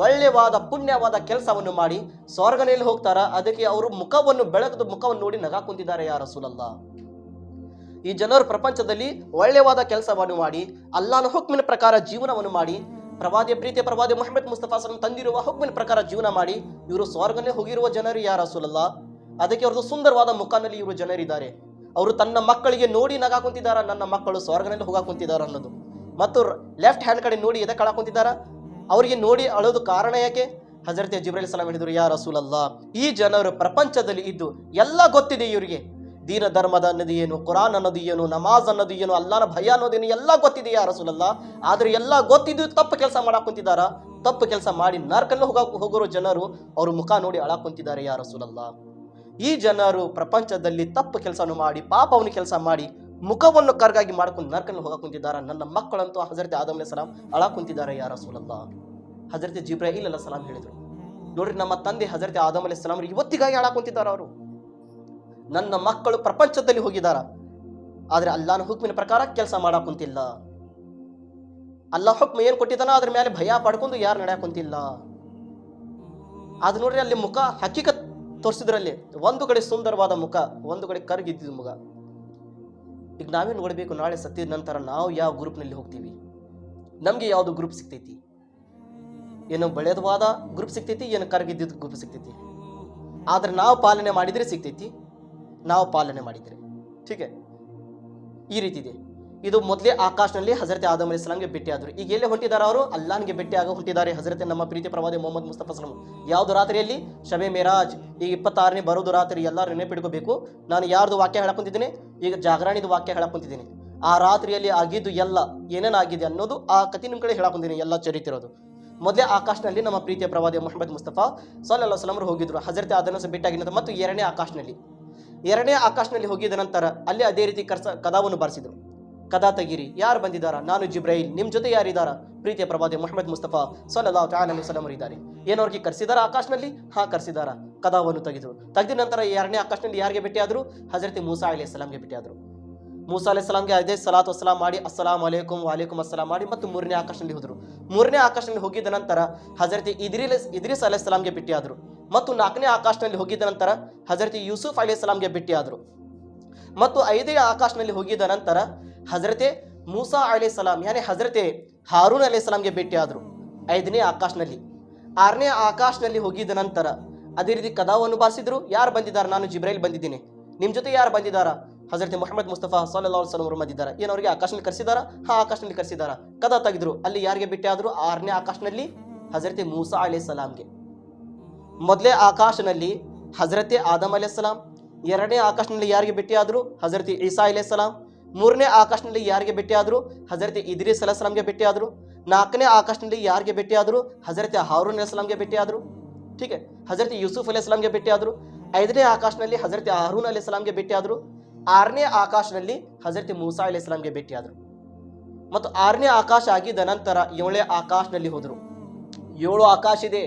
ಒಳ್ಳೆಯವಾದ ಪುಣ್ಯವಾದ ಕೆಲಸವನ್ನು ಮಾಡಿ ಸ್ವರ್ಗನಲ್ಲಿ ಹೋಗ್ತಾರ. ಅದಕ್ಕೆ ಅವರು ಮುಖವನ್ನು ಬೆಳಕದ ಮುಖವನ್ನು ನೋಡಿ ನಗಾ ಕುಂತಿದ್ದಾರೆ ಯಾ ರಸೂಲಲ್ಲಾಹ್. ಈ ಜನರು ಪ್ರಪಂಚದಲ್ಲಿ ಒಳ್ಳೆಯವಾದ ಕೆಲಸವನ್ನು ಮಾಡಿ ಅಲ್ಲಾಹನ ಹುಕ್ಮಿನ ಪ್ರಕಾರ ಜೀವನವನ್ನು ಮಾಡಿ ಪ್ರವಾದಿಯ ಪ್ರೀತಿಯ ಪ್ರವಾದಿ ಮುಹಮ್ಮದ್ ಮುಸ್ತಫಾ ಸಲ್ಲಲ್ಲಾಹು ತಂದಿರುವ ಹುಕ್ಮಿನ ಪ್ರಕಾರ ಜೀವನ ಮಾಡಿ ಇವರು ಸ್ವರ್ಗನೇ ಹೋಗಿರುವ ಜನರು ಯಾ ರಸೂಲಲ್ಲಾಹ್. ಅದಕ್ಕೆ ಅವ್ರದ್ದು ಸುಂದರವಾದ ಮುಖನಲ್ಲಿ ಇವರು ಜನರಿದ್ದಾರೆ. ಅವರು ತನ್ನ ಮಕ್ಕಳಿಗೆ ನೋಡಿ ನಗಾ ಕುಂತಿದ್ದಾರ, ನನ್ನ ಮಕ್ಕಳು ಸ್ವರ್ಗನಲ್ಲಿ ಹೋಗಾ ಕುಂತಿದ್ದಾರೆ ಅನ್ನೋದು. ಮತ್ತು ಲೆಫ್ಟ್ ಹ್ಯಾಂಡ್ ಕಡೆ ನೋಡಿ ಎದಕ್ಕೆ ಅಳಾ ಕುಂತಿದ್ದಾರ, ಅವರಿಗೆ ನೋಡಿ ಅಳೋದು ಕಾರಣ ಯಾಕೆ? ಹಜರತ್ ಜಿಬ್ರಾಯಿಲ್ ಸಲಾಂ ಹೇಳಿದ್ರು, ಯಾ ರಸೂಲಲ್ಲಾಹ್, ಈ ಜನರು ಪ್ರಪಂಚದಲ್ಲಿ ಇದ್ದು ಎಲ್ಲ ಗೊತ್ತಿದೆ ಇವರಿಗೆ, ದೀನ ಧರ್ಮದ ಅನ್ನೋದು ಏನು, ಕುರಾನ್ ಅನ್ನೋದು ಏನು, ನಮಾಜ್ ಅನ್ನೋದು ಏನು, ಅಲ್ಲಾಹನ ಭಯ ಅನ್ನೋದೇನು ಎಲ್ಲ ಗೊತ್ತಿದೆ ಯಾ ರಸೂಲಲ್ಲಾಹ್. ಆದ್ರೆ ಎಲ್ಲ ಗೊತ್ತಿದ್ದು ತಪ್ಪು ಕೆಲಸ ಮಾಡಕ್ ಕುಂತಿದ್ದಾರ. ತಪ್ಪು ಕೆಲಸ ಮಾಡಿ ನರಕನ್ನು ಹೋಗಿರೋ ಜನರು ಅವ್ರ ಮುಖ ನೋಡಿ ಅಳಾ ಕುಂತಿದ್ದಾರೆ ಯಾ ರಸೂಲಲ್ಲಾಹ್. ಈ ಜನರು ಪ್ರಪಂಚದಲ್ಲಿ ತಪ್ಪು ಕೆಲಸವನ್ನು ಮಾಡಿ ಪಾಪವನ್ನು ಕೆಲಸ ಮಾಡಿ ಮುಖವನ್ನು ಕರ್ಗಾಗಿ ಮಾಡ್ಕೊಂಡು ನರಕನ್ನು ಹೋಗಾ ಕುಂತಿದ್ದಾರೆ. ನನ್ನ ಮಕ್ಕಳಂತೂ ಹಜರತ್ ಆದಮ್ ಅಲೈಹಿಸ್ಸಲಾಂ ಅಳಾ ಕುಂತಿದ್ದಾರೆ ಯಾ ರಸೂಲಲ್ಲಾಹ್. ಹಜರತ್ ಜಿಬ್ರಾಯಿಲ್ ಅಲೈಹಿಸ್ಸಲಾಂ ಹೇಳಿದ್ರು, ನೋಡ್ರಿ ನಮ್ಮ ತಂದೆ ಹಜರತ್ ಆದಮ್ ಅಲೈಹಿಸ್ಸಲಾಂ ಇವತ್ತಿಗಾಗಿ ಅಳಾ ಕುಂತಿದ್ದಾರೆ. ಅವರು ನನ್ನ ಮಕ್ಕಳು ಪ್ರಪಂಚದಲ್ಲಿ ಹೋಗಿದಾರ, ಆದ್ರೆ ಅಲ್ಲಾಹನ ಹುಕ್ಮಿನ ಪ್ರಕಾರ ಕೆಲಸ ಮಾಡಕ್ ಕುಂತಿಲ್ಲ. ಅಲ್ಲಾಹ್ ಹುಕ್ಮ ಏನ್ ಕೊಟ್ಟಿದ್ದಾನ ಅದ್ರ ಮೇಲೆ ಭಯ ಪಡ್ಕೊಂಡು ಯಾರು ನಡೆಯಕ್ ಕುಂತಿಲ್ಲ. ಅದು ನೋಡ್ರಿ ಅಲ್ಲಿ ಮುಖ ಹಕ್ಕಿಕತ್ ತೋರಿಸಿದ್ರಲ್ಲಿ ಒಂದು ಕಡೆ ಸುಂದರವಾದ ಮುಖ, ಒಂದು ಕಡೆ ಕರ್ಗಿದ್ದ ಮುಖ. ಈಗ ನಾವೇ ನೋಡಬೇಕು, ನಾಳೆ ಸತ್ತಿದ ನಂತರ ನಾವು ಯಾವ ಗ್ರೂಪ್ನಲ್ಲಿ ಹೋಗ್ತೀವಿ, ನಮಗೆ ಯಾವುದು ಗ್ರೂಪ್ ಸಿಗ್ತೈತಿ? ಏನು ಬೆಳೆದವಾದ ಗ್ರೂಪ್ ಸಿಗ್ತೈತಿ, ಏನು ಕರ್ಗಿದ್ದ ಗ್ರೂಪ್ ಸಿಗ್ತೈತಿ? ಆದ್ರೆ ನಾವು ಪಾಲನೆ ಮಾಡಿದ್ರೆ ಸಿಗ್ತೈತಿ, ನಾವು ಪಾಲನೆ ಮಾಡಿದ್ರೆ. ठीक है, ಈ ರೀತಿ ಇದೆ. ಇದು ಮೊದಲೇ ಆಕಾಶನಲ್ಲಿ ಹಜರತ್ ಆದಮ್ ಅಲೈಹಿಸ್ ಸಲಾಂಗೆ ಭೇಟಿಯಾದರು. ಈಗ ಎಲ್ಲಿ ಹೊಂಟಿದ್ದಾರೆ ಅವರು? ಅಲ್ಲಾಹ್ಗೆ ಭೇಟಿಯಾಗ ಹೊಂಟಿದ್ದಾರೆ ಹಜರತ್ ನಮ್ಮ ಪ್ರೀತಿ ಪ್ರವಾದಿ ಮೊಹಮ್ಮದ್ ಮುಸ್ತಫಾ ಸಲಂ. ಯಾವುದು ರಾತ್ರಿಯಲ್ಲಿ? ಶಬೆ ಮೇರಾಜ್. ಈಗ 26ನೇ ಬರೋದು ರಾತ್ರಿ. ಎಲ್ಲರೂ ನೆನಪಿಟ್ಕೋಬೇಕು. ನಾನು ಯಾರ್ದು ವಾಕ್ಯ ಹೇಳಕೊಂತಿದ್ದೀನಿ? ಈಗ ಜಾಗರಣೆದು ವಾಕ್ಯ ಹೇಳಕೊಂತಿದ್ದೀನಿ. ಆ ರಾತ್ರಿಯಲ್ಲಿ ಆಗಿದ್ದು ಎಲ್ಲ ಏನೇನಾಗಿದೆ ಅನ್ನೋದು ಆ ಕಥೆ ನಿಮ್ಮ ಕಡೆ ಹೇಳಕೊಂತೀನಿ, ಎಲ್ಲ ಚರಿತಿರೋದು. ಮೊದಲೇ ಆಕಾಶನಲ್ಲಿ ನಮ್ಮ ಪ್ರೀತಿಯ ಪ್ರವಾದಿ ಮೊಹಮ್ಮದ್ ಮುಸ್ತಫಾ ಸಲ್ಲಲ್ಲಾಹು ಅಲೈಹಿ ವಸಲ್ಲಂ ಹೋಗಿದ್ರು ಹಜರತ್ ಆದಮ್ ಭೇಟಿಯಾಗಿನ ನಂತರ. ಮತ್ತು ಎರಡನೇ ಆಕಾಶನಲ್ಲಿ ಹೋಗಿದ ನಂತರ ಅಲ್ಲಿ ಅದೇ ರೀತಿ ಕದಾವನ್ನು ಬಾರಿಸಿದ್ರು. ಕದಾ ತೆಗೀರಿ, ಯಾರು ಬಂದಿದ್ದಾರ? ನಾನು ಜಿಬ್ರೈಲ್. ನಿಮ್ಮ ಜೊತೆ ಯಾರಿದ್ದಾರ? ಪ್ರೀತಿಯ ಪ್ರವಾದಿ ಮೊಹಮ್ಮದ್ ಮುಸ್ತಫಾ ಸಲ್ಲಲ್ಲಾಹು ಅಲೈಹಿ ವಸಲ್ಲಂ ಇದ್ದಾರೆ. ಏನವ್ರಿಗೆ ಕರೆಸಿದಾರ ಆಕಾಶನಲ್ಲಿ? ಕರೆಸಿದಾರ. ಕದಾವನ್ನು ತೆಗೆದ ನಂತರ ಎರಡನೇ ಆಕಾಶನಲ್ಲಿ ಯಾರಿಗೆ ಭೇಟಿಯಾದರು? ಹಜರತ್ ಮೂಸಾ ಅಲೈಹಿ ಸಲಾಂಗೆ ಭೇಟಿಯಾದರು. ಮೂಸಾ ಅಲೈಹಿ ಸಲಾಂಗೆ ಅದೇ ಸಲಾತ್ ವಸಲಾಂ ಮಾಡಿ ಅಸ್ಸಲಾಂ ಅಲೈಕುಂ ವಾಲೇಕುಂ ಅಸ್ಸಲಾಂ ಮಾಡಿ ಮತ್ತು ಮೂರನೇ ಆಕಾಶನಲ್ಲಿ ಹೋದರು. ಮೂರನೇ ಆಕಾಶನಲ್ಲಿ ಹೋಗಿದ್ದ ನಂತರ ಹಜರತ್ ಇದ್ರಿಸ್ ಅಲೈಹಿ ಸಲಾಂಗೆ ಭೇಟಿಯಾದರು. ಮತ್ತು ನಾಲ್ಕನೇ ಆಕಾಶನಲ್ಲಿ ಹೋಗಿದ್ದ ನಂತರ ಹಜರತ್ ಯೂಸುಫ್ ಅಲೈಹಿ ಸಲಾಂಗೆ ಭೇಟಿಯಾದರು. ಮತ್ತು ಐದನೇ ಆಕಾಶನಲ್ಲಿ ಹೋಗಿದ್ದ ನಂತರ ಹಜರತೆ ಮೂಸಾ ಅಲೈಹಿ ಸಲಾಂ ಯಾನಿ ಹಜರತೆ ಹಾರೂನ್ ಅಲೈಹಿ ಸಲಾಂಗೆ ಭೇಟಿಯಾದರು ಐದನೇ ಆಕಾಶನಲ್ಲಿ. ಆರನೇ ಆಕಾಶನಲ್ಲಿ ಹೋಗಿದ್ದ ನಂತರ ಅದೇ ರೀತಿ ಕದಾವನ್ನು ಬಾರಿಸಿದ್ರು. ಯಾರು ಬಂದಿದ್ದಾರೆ? ನಾನು ಜಿಬ್ರೈಲ್ ಬಂದಿದ್ದೀನಿ. ನಿಮ್ಮ ಜೊತೆ ಯಾರು ಬಂದಿದ್ದಾರಾ? ಹಜರತ್ ಮೊಹಮ್ಮದ್ ಮುಸ್ತಫಾ ಸಲ್ಲಲ್ಲಾಹು ಅಲೈಹಿ ವಸಲ್ಲಂ ಬಂದಿದ್ದಾರೆ. ಏನವರಿಗೆ ಆಕಾಶನಲ್ಲಿ ಕರೆಸಿದಾರ? ಆಕಾಶನಲ್ಲಿ ಕರೆಸಿದಾರ. ಕದಾ ತೆಗೆದ್ರು. ಅಲ್ಲಿ ಯಾರಿಗೆ ಭೇಟಿಯಾದರು? ಆರನೇ ಆಕಾಶನಲ್ಲಿ ಹಜರತೆ ಮೂಸಾ ಅಲೈಹಿ ಸಲಾಂಗೆ. ಮೊದಲೇ ಆಕಾಶನಲ್ಲಿ ಹಜರತೆ ಆದಮ್ ಅಲೈಹಿ ಸಲಾಂ. ಎರಡನೇ ಆಕಾಶನಲ್ಲಿ ಯಾರಿಗೆ ಭೇಟಿಯಾದರು? ಹಜರತ್ ಈಸಾ ಅಲೈಹಿ ಸಲಾಂ. ಮೂರನೇ ಆಕಾಶನಲ್ಲಿ ಯಾರಿಗೆ ಭೇಟಿಯಾದರು? ಹಜರತ್ ಇದ್ರಿಸ್ ಅಲೈಹಿ ಸಲಾಂಗೆ ಭೇಟಿಯಾದರು. ನಾಲ್ಕನೇ ಆಕಾಶನಲ್ಲಿ ಯಾರಿಗೆ ಭೇಟಿಯಾದರು? ಹಜರತ್ ಹಾರೂನ್ ಅಲೈಹಿ ಸಲಾಂಗೆ ಭೇಟಿಯಾದರು. ठीक है, हजरत यूसुफ अलैहिस्सलाम ಗೆ ಭೇಟಿಯಾದರು. ಐದನೇ ಆಕಾಶನಲ್ಲಿ ಹಜರತ್ ಹಾರೂನ್ ಅಲೈಹಿಸ್ಸಲಾಂ ಗೆ ಭೇಟಿಯಾದರು. ಆರನೇ ಆಕಾಶನಲ್ಲಿ ಹಜರತ್ ಮೂಸಾ ಅಲೈಹಿಸ್ಸಲಾಂ ಗೆ ಭೇಟಿಯಾದರು. ಮತ್ತು ಆರನೇ ಆಕಾಶ ಆಗಿದ ನಂತರ ಏಳನೇ ಆಕಾಶನಲ್ಲಿ ಹೋದರು. 7 ಆಕಾಶ ಇದೆ.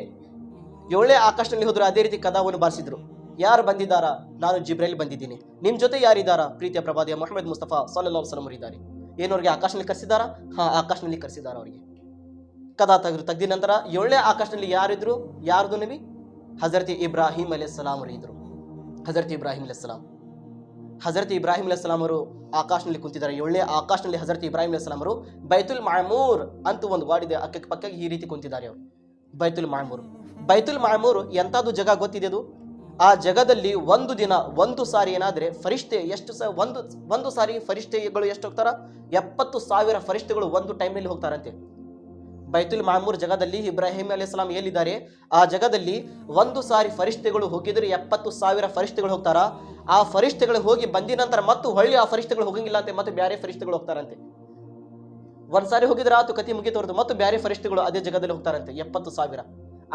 ಏಳನೇ ಆಕಾಶನಲ್ಲಿ ಹೋದರು. ಅದೇ ರೀತಿ ಕದಾವನ್ನು ಬಾರಿಸಿದ್ರು. ಯಾರು ಬಂದಿದ್ದಾರಾ? ನಾನು ಜಿಬ್ರೈಲ್ ಬಂದಿದ್ದೀನಿ. ನಿಮ್ಮ ಜೊತೆ ಯಾರಿದ್ದಾರಾ? ಪ್ರೀತಿಯ ಪ್ರವಾದಿ ಮೊಹಮ್ಮದ್ ಮುಸ್ತಫಾ ಸಲ್ಲಲ್ಲಾಹು ಅಲೈಹಿ ವಸಲ್ಲಂ ಇದ್ದಾರೆ. ಏನವರಿಗೆ ಆಕಾಶನಲ್ಲಿ ಕರೆಸಿದಾರಾ? ಆಕಾಶನಲ್ಲಿ ಕರೆಸಿದಾರ. ಅವರಿಗೆ ಕದಾ ತೆಗೆದ ನಂತರ ಏಳನೇ ಆಕಾಶದಲ್ಲಿ ಯಾರಿದ್ರು? ಯಾರ್ದು ನಬಿ? ಹಜರತ್ ಇಬ್ರಾಹಿಂ ಅಲೈಹಿಸ್ಸಲಾಂ ಅವರು ಇದ್ರು. ಹಜರತ್ ಇಬ್ರಾಹಿಂ ಅಲೈಹಿಸ್ಸಲಾಂ ಅವರು ಆಕಾಶನಲ್ಲಿ ಕುಂತಿದ್ದಾರೆ. ಏಳನೇ ಆಕಾಶನಲ್ಲಿ ಹಜರತ್ ಇಬ್ರಾಹಿಂ ಅಲೈಹಿಸ್ಸಲಾಂ ಅವರು ಬೈತುಲ್ ಮಾಮೂರ್ ಅಂತ ಒಂದು ವಾಡಿದೆ, ಅಕ್ಕಕ್ಕೆ ಪಕ್ಕಕ್ಕೆ ಈ ರೀತಿ ಕುಂತಿದ್ದಾರೆ ಅವರು. ಬೈತುಲ್ ಮಾಮೂರ್ ಎಂಥದ್ದು ಜಾಗ ಗೊತ್ತಿದೆ ಅದು? ಆ ಜಾಗದಲ್ಲಿ ಒಂದು ದಿನ ಒಂದು ಸಾರಿ ಏನಾದ್ರೆ ಫರಿಷ್ಠೆ ಎಷ್ಟು ಒಂದು ಸಾರಿ ಫರಿಷ್ಠೆಗಳು ಎಷ್ಟು ಹೋಗ್ತಾರ? 70,000 ಫರಿಷ್ಠೆಗಳು ಒಂದು ಟೈಮ್ನಲ್ಲಿ ಹೋಗ್ತಾರಂತೆ. ಬೈತುಲ್ ಮಾಮೂರ್ ಜಾಗದಲ್ಲಿ ಇಬ್ರಾಹಿಂ ಅಲೈಹಿಸ್ಸಲಾಂ ಎಲ್ಲಿದ್ದಾರೆ ಆ ಜಾಗದಲ್ಲಿ ಒಂದು ಸಾರಿ ಫರಿಷ್ಠೆಗಳು ಹೋಗಿದ್ರೆ 70,000 ಫರಿಷ್ಠೆಗಳು ಹೋಗ್ತಾರ. ಆ ಫರಿಷ್ಠೆಗಳು ಹೋಗಿ ಬಂದ ನಂತರ ಮತ್ತು ಹೊಳ್ಳಿ ಆ ಫರಿಷ್ಠೆಗಳು ಹೋಗಂಗಿಲ್ಲ ಅಂತೆ, ಮತ್ತೆ ಬೇರೆ ಫರಿಷ್ಠೆಗಳು ಹೋಗ್ತಾರಂತೆ. ಒಂದ್ಸಾರಿ ಹೋಗಿದ್ರೆ ಆತು, ಕತಿ ಮುಗಿತೋರ್ದು, ಮತ್ತು ಬೇರೆ ಫರಿಷ್ಠೆಗಳು ಅದೇ ಜಾಗದಲ್ಲಿ ಹೋಗ್ತಾರಂತೆ 70,000.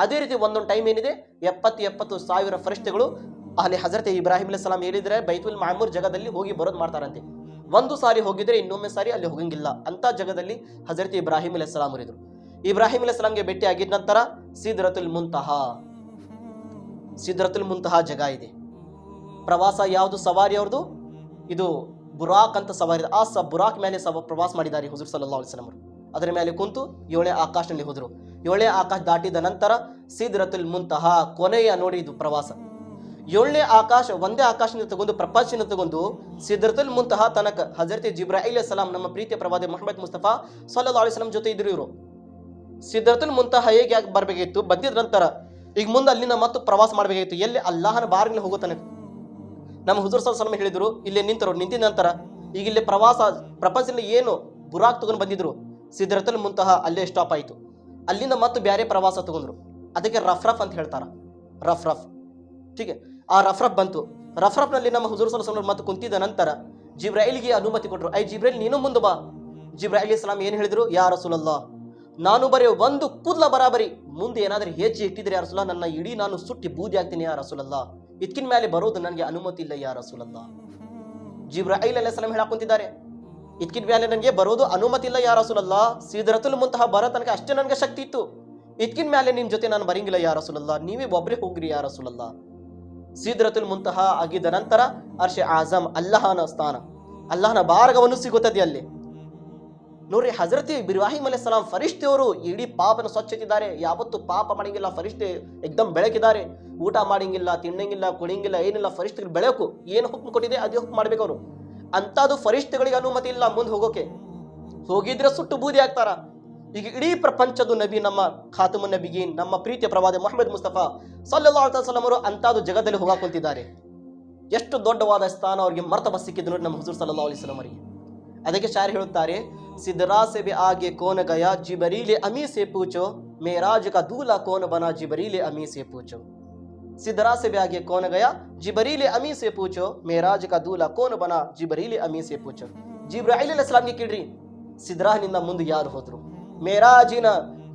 ಅದೇ ರೀತಿ ಒಂದೊಂದು ಟೈಮ್ ಏನಿದೆ 70,000 ಫರಿಷ್ಠೆಗಳು ಅಲ್ಲಿ ಹಜರತ್ ಇಬ್ರಾಹಿಂ ಅಲೈಹಿಸ್ಸಲಾಂ ಹೇಳಿದ್ರೆ ಬೈತುಲ್ ಮಾಮೂರ್ ಜಾಗದಲ್ಲಿ ಹೋಗಿ ಬರೋದು ಮಾಡ್ತಾರಂತೆ. ಒಂದು ಸಾರಿ ಹೋಗಿದ್ರೆ ಇನ್ನೊಮ್ಮೆ ಸಾರಿ ಅಲ್ಲಿ ಹೋಗಂಗಿಲ್ಲ ಅಂತ ಜಾಗದಲ್ಲಿ ಹಜರತ್ ಇಬ್ರಾಹಿಂ ಅಲೈಹಿಸ್ಸಲಾಂ ಅವರಿದ್ರು. ಇಬ್ರಾಹಿಂ ಅಲೈಹಿಸ್ಸಲಾಂಗೆ ಭೇಟಿ ಆಗಿದ ನಂತರ ಸಿದ್ರತುಲ್ ಮುಂತಹಾ ಜಾಗ ಇದೆ. ಪ್ರವಾಸ ಯಾವುದು? ಸವಾರಿ ಅವ್ರದ್ದು ಇದು ಬುರಾಕ್ ಅಂತ ಸವಾರಿ. ಆ ಬುರಾಕ್ ಮೇಲೆ ಪ್ರವಾಸ ಮಾಡಿದ್ದಾರೆ ಹುಜೂರ್ ಸಲ್ಲಲ್ಲಾಹು ಅಲೈಹಿ ವಸಲ್ಲಂ. ಅದರ ಮೇಲೆ ಕುಂತು ಏಳನೇ ಆಕಾಶನಲ್ಲಿ ಹೋದರು. ಏಳನೇ ಆಕಾಶ ದಾಟಿದ ನಂತರ ಸಿದ್ರತುಲ್ ಮುಂತಹಾ ಕೊನೆಯ ನೋಡಿ ಇದು ಪ್ರವಾಸ. ಏಳನೇ ಆಕಾಶ ಒಂದೇ ಆಕಾಶದಿಂದ ತಗೊಂಡು ಪ್ರಪಂಚದಿಂದ ತಗೊಂಡು ಸಿದ್ರತುಲ್ ಮುಂತಹಾ ತನಕ ಹಜರತ್ ಜಿಬ್ರಾಯಿಲ್ ಅಲೈಹಿಸ್ಸಲಾಂ ನಮ್ಮ ಪ್ರೀತಿಯ ಪ್ರವಾದಿ ಮೊಹಮ್ಮದ್ ಮುಸ್ತಫಾ ಸಲ್ಲಲ್ಲಾಹು ಅಲೈಹಿ ವಸಲ್ಲಂ ಜೊತೆ ಇದ್ರು ಇವರು. ಸಿದ್ರತುಲ್ ಮುಂತಹಾ ಹೇಗೆ ಬರಬೇಕಾಗಿತ್ತು? ಬಂದಿದ ನಂತರ ಈಗ ಮುಂದೆ ಅಲ್ಲಿಂದ ಮತ್ತು ಪ್ರವಾಸ ಮಾಡಬೇಕಾಗಿತ್ತು. ಎಲ್ಲಿ? ಅಲ್ಲಾಹನ ಬಾರಿನಲ್ಲಿ ಹೋಗೋ ತನಕ. ನಮ್ಮ ಹುಜೂರ್ ಸಲ್ಲಲ್ಲಾಹು ಅಲೈಹಿ ವಸಲ್ಲಂ ಹೇಳಿದ್ರು, ಇಲ್ಲಿ ನಿಂತಿದ ನಂತರ ಈಗ ಇಲ್ಲಿ ಪ್ರವಾಸ ಪ್ರಪಂಚದಲ್ಲಿ ಏನು ಬುರಾಕ್ ತಗೊಂಡು ಬಂದಿದ್ರು ಸಿದ್ರತುಲ್ ಮುಂತಹಾ ಅಲ್ಲೇ ಸ್ಟಾಪ್ ಆಯಿತು. ಅಲ್ಲಿಂದ ಮತ್ತು ಬೇರೆ ಪ್ರವಾಸ ತಗೊಂಡ್ರು. ಅದಕ್ಕೆ ರಫ್ ಅಂತ ಹೇಳ್ತಾರ. ರಫ್ ठीक है, ಆ ರಫ್ ಬಂತು. ರಫ್ನಲ್ಲಿ ನಮ್ಮ ಹುಜೂರ್ ಸಲ್ಲಲ್ಲಾಹು ಅಲೈಹಿ ವಸಲ್ಲಂ ಮತ್ತು ಕುಂತಿದ ನಂತರ ಜಿಬ್ರಾಯಿಲ್ಗೆ ಅನುಮತಿ ಕೊಟ್ಟರು. ಜಿಬ್ರಾಯಿಲ್ ನೀನು ಮುಂದೆ ಬಾ. ಜಿಬ್ರಾಯಿಲ್ ಅಲೈಹಿಸ್ಸಲಾಂ ಏನು ಹೇಳಿದ್ರು? ಯಾ ರಸೂಲಲ್ಲಾಹ್, ನಾನು ಬರೀ ಒಂದು ಕೂದಲ ಬರಾಬರಿ ಮುಂದೆ ಏನಾದರೂ ಹೆಜ್ಜೆ ಇಟ್ಟಿದ್ರೆ ಯಾ ರಸೂಲಲ್ಲಾಹ್ ನನ್ನ ಇಡೀ ನಾನು ಸುಟ್ಟಿ ಬೂದಿ ಆಗ್ತೀನಿ ಯಾ ರಸೂಲಲ್ಲಾಹ್. ಇದಕ್ಕಿನ ಮೇಲೆ ಬರೋದು ನನಗೆ ಅನುಮತಿ ಇಲ್ಲ ಯಾ ರಸೂಲಲ್ಲಾಹ್. ಜಿಬ್ರಾಯಿಲ್ ಅಲೈಹಿಸ್ಸಲಾಂ ಹೇಳಕೊಂತಿದ್ದಾರೆ, ಇದಕ್ಕಿನ ಮೇಲೆ ನನಗೆ ಬರೋದು ಅನುಮತಿ ಇಲ್ಲ ಯಾ ರಸೂಲಲ್ಲಾಹ್. ಸಿದ್ರತುಲ್ ಮುಂತಹಾ ಬರೋ ತನಕ ಅಷ್ಟೇ ನನಗೆ ಶಕ್ತಿ ಇತ್ತು. ಇದಕ್ಕಿನ ಮೇಲೆ ನಿಮ್ಮ ಜೊತೆ ನಾನು ಬರಂಗಿಲ್ಲ ಯಾ ರಸೂಲಲ್ಲಾಹ್, ನೀವೇ ಒಬ್ಬರೇ ಹೋಗ್ರಿ ಯಾ ರಸೂಲಲ್ಲಾಹ್. ಸಿದ್ರತುಲ್ ಮುಂತಹಾ ಆಗಿದ ನಂತರ ಅರ್ಷೆ ಆಜಮ್ ಅಲ್ಲಾಹನ ಸ್ಥಾನ, ಅಲ್ಲಾಹನ ಭಾರ್ಗವನ್ನು ಸಿಗುತ್ತದೆ ಅಲ್ಲಿ. ನೋಡ್ರಿ, ಹಜರತ್ ಇಬ್ರಾಹಿಂ ಅಲೈಹಿಸ್ಸಲಾಂ ಫರಿಷ್ಠೆಯವರು ಇಡೀ ಪಾಪನ ಸ್ವಚ್ಛತಿದ್ದಾರೆ. ಯಾವತ್ತು ಪಾಪ ಮಾಡಂಗಿಲ್ಲ. ಫರಿಷ್ಠೆ ಎಕ್ದಮ್ ಬೆಳಕಿದ್ದಾರೆ. ಊಟ ಮಾಡಂಗಿಲ್ಲ, ತಿನ್ನಂಗಿಲ್ಲ, ಕುಡಿಯಂಗಿಲ್ಲ, ಏನಿಲ್ಲ. ಫರಿಷ್ಠೆಗಳು ಬೆಳಕು ಏನು ಹುಕ್ಕು ಕೊಟ್ಟಿದೆ ಅದೇ ಹುಕ್ಕು ಮಾಡ್ಬೇಕು ಅವರು. ಅಂಥದ್ದು ಫರಿಷ್ಠೆಗಳಿಗೆ ಅನುಮತಿ ಇಲ್ಲ ಮುಂದೆ ಹೋಗೋಕೆ. ಹೋಗಿದ್ರೆ ಸುಟ್ಟು ಬೂದಿ ಆಗ್ತಾರ. ಈಗ ಇಡೀ ಪ್ರಪಂಚದ ನಬಿ ನಮ್ಮ ಖಾತಮುನ್ ನಬಿಗೀನ್ ನಮ್ಮ ಪ್ರೀತಿಯ ಪ್ರವಾದಿ ಮೊಹಮ್ಮದ್ ಮುಸ್ತಫಾ ಸಲ್ಲಲ್ಲಾಹು ಅಲೈಹಿ ವಸಲ್ಲಂ ಅವರು ಅಂಥದ್ದು ಜಗದಲ್ಲಿ ಹೋಗಾಕೊಂತಿದ್ದಾರೆ. ಎಷ್ಟು ದೊಡ್ಡವಾದ ಸ್ಥಾನ ಅವರಿಗೆ ಮರ್ತಬ ಸಿಕ್ಕಿದ್ದು ನೋಡಿ ನಮ್ಮ ಹುಜೂರ್ ಸಲ್ಲಲ್ಲಾಹು ಅಲೈಹಿ ವಸಲ್ಲಂ ಅವರಿಗೆ. ಅದಕ್ಕೆ ಶಾಯರ್ ಹೇಳುತ್ತಾರೆ, ಸಿದ್ರಾ ಸೆ ಬಿ ಆಗೆ ಕೋನ ಗಯಾ ಜಿಬರೀಲೆ ಅಮೀ ಸೆ ಪೂಚೋ ಮೇರಾಜ್ ಕಾ ದೂಲಾ ಕೋನ ಬನಾ ಜಿಬರೀಲೆ ಅಮೀ ಸೆ ಪೂಚೋ. ಸಿದ್ರಾ ಸೆ ಬಿ ಆಗೆ ಕೋನ ಗಯಾ ಜಿಬರೀಲೆ ಅಮೀ ಸೆ ಪೂಚೋ ಮೇರಾಜ್ ಕಾ ದೂಲಾ ಕೋನ ಬನಾ ಜಿಬರೀಲೆ ಅಮೀ ಸೆ ಪೂಚೋ. ಜಿಬ್ರಾಯಿಲ್ ಅಲೈಹಿಸ್ಸಲಾಂಗೆ ಕೇಳ್ರಿ, ಸಿದ್ರಾನಿಂದ ಮುಂದೆ ಯಾರು ಹೋದ್ರು, ಮೇರಾಜಿನ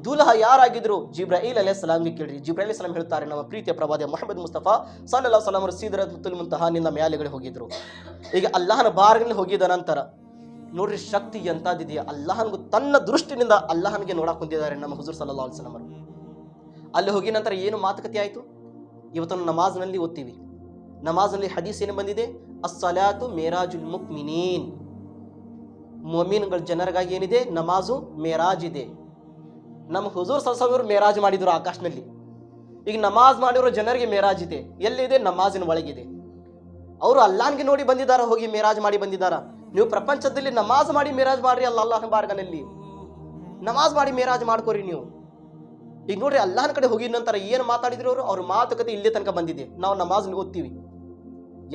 ದುಲ್ಹ ಯಾರಾಗಿದ್ರು, ಜಿಬ್ರಾಯಿಲ್ ಅಲೈಹಿಸ್ಸಲಾಂಗೆ ಕೇಳ್ರಿ. ಜಿಬ್ರಾಯಿಲ್ ಅಲೈಹಿಸ್ಸಲಾಂ ಹೇಳ್ತಾರೆ, ನಮ್ಮ ಪ್ರೀತಿಯ ಪ್ರವಾದಿ ಮುಹಮ್ಮದ್ ಮುಸ್ತಫಾ ಸಲ್ಲಲ್ಲಾಹು ಅಲೈಹಿ ವಸಲ್ಲಂ ಅವರು ಸಿದ್ರತುಲ್ ಮುಂತಹಾ ನಿಂದ ಮ್ಯಾಲೆಗಡೆ ಹೋಗಿದ್ರು. ಈಗ ಅಲ್ಲಾಹನ ಬಾರ್ಗಲ್ಲಿ ಹೋಗಿದ ನಂತರ ನೋಡ್ರಿ ಶಕ್ತಿ ಎಂತಾದಿದೆಯಾ, ಅಲ್ಲಾಹನ್ಗೂ ತನ್ನ ದೃಷ್ಟಿನಿಂದ ಅಲ್ಲಾಹನ್ಗೆ ನೋಡಕ್ ಹೊಂದಿದ್ದಾರೆ ನಮ್ಮ ಹುಜೂರ್ ಸಲ್ಲಲ್ಲಾಹು ಅಲೈಹಿ ವಸಲ್ಲಂ ಅವರು. ಅಲ್ಲಿ ಹೋಗಿ ನಂತರ ಏನು ಮಾತುಕತೆ ಆಯಿತು, ಇವತ್ತು ನಮಾಜ್ನಲ್ಲಿ ಓದ್ತೀವಿ. ನಮಾಜ್ನಲ್ಲಿ ಹದೀಸ್ ಏನು ಬಂದಿದೆ, ಅಸ್ಸಲಾತು ಮೇರಾಜುಲ್ ಮುಕ್ಮಿನೀನ್, ಮುಮಿನ್ಗಳ ಜನರಿಗಾಗಿ ಏನಿದೆ, ನಮಾಜು ಮೇರಾಜ್ ಇದೆ. ನಮ್ಮ ಹುಜೂರ್ ಸಲ್ಲಲ್ಲಾಹು ಅಲೈಹಿ ವಸಲ್ಲಂ ಮೇರಾಜ್ ಮಾಡಿದ್ರು ಆಕಾಶನಲ್ಲಿ. ಈಗ ನಮಾಜ್ ಮಾಡಿರೋ ಜನರಿಗೆ ಮೇರಾಜ್ ಇದೆ, ಎಲ್ಲಿದೆ, ನಮಾಜಿನ ಒಳಗಿದೆ. ಅವರು ಅಲ್ಲಾಹ್ಗೆ ನೋಡಿ ಬಂದಿದ್ದಾರ, ಹೋಗಿ ಮೇರಾಜ್ ಮಾಡಿ ಬಂದಿದ್ದಾರ. ನೀವು ಪ್ರಪಂಚದಲ್ಲಿ ನಮಾಜ್ ಮಾಡಿ ಮೇರಾಜ್ ಮಾಡ್ರಿ, ಅಲ್ಲಾಹನ ಬಾರ್ಗನಲ್ಲಿ ನಮಾಜ್ ಮಾಡಿ ಮೇರಾಜ್ ಮಾಡ್ಕೋರಿ ನೀವು. ಈಗ ನೋಡ್ರಿ, ಅಲ್ಲಾಹನ ಕಡೆ ಹೋಗಿದ ನಂತರ ಏನು ಮಾತಾಡಿದ್ರು ಅವರು, ಅವ್ರ ಮಾತುಕತೆ ಇಲ್ಲಿ ತನಕ ಬಂದಿದೆ. ನಾವು ನಮಾಜ್ ಓದ್ತೀವಿ,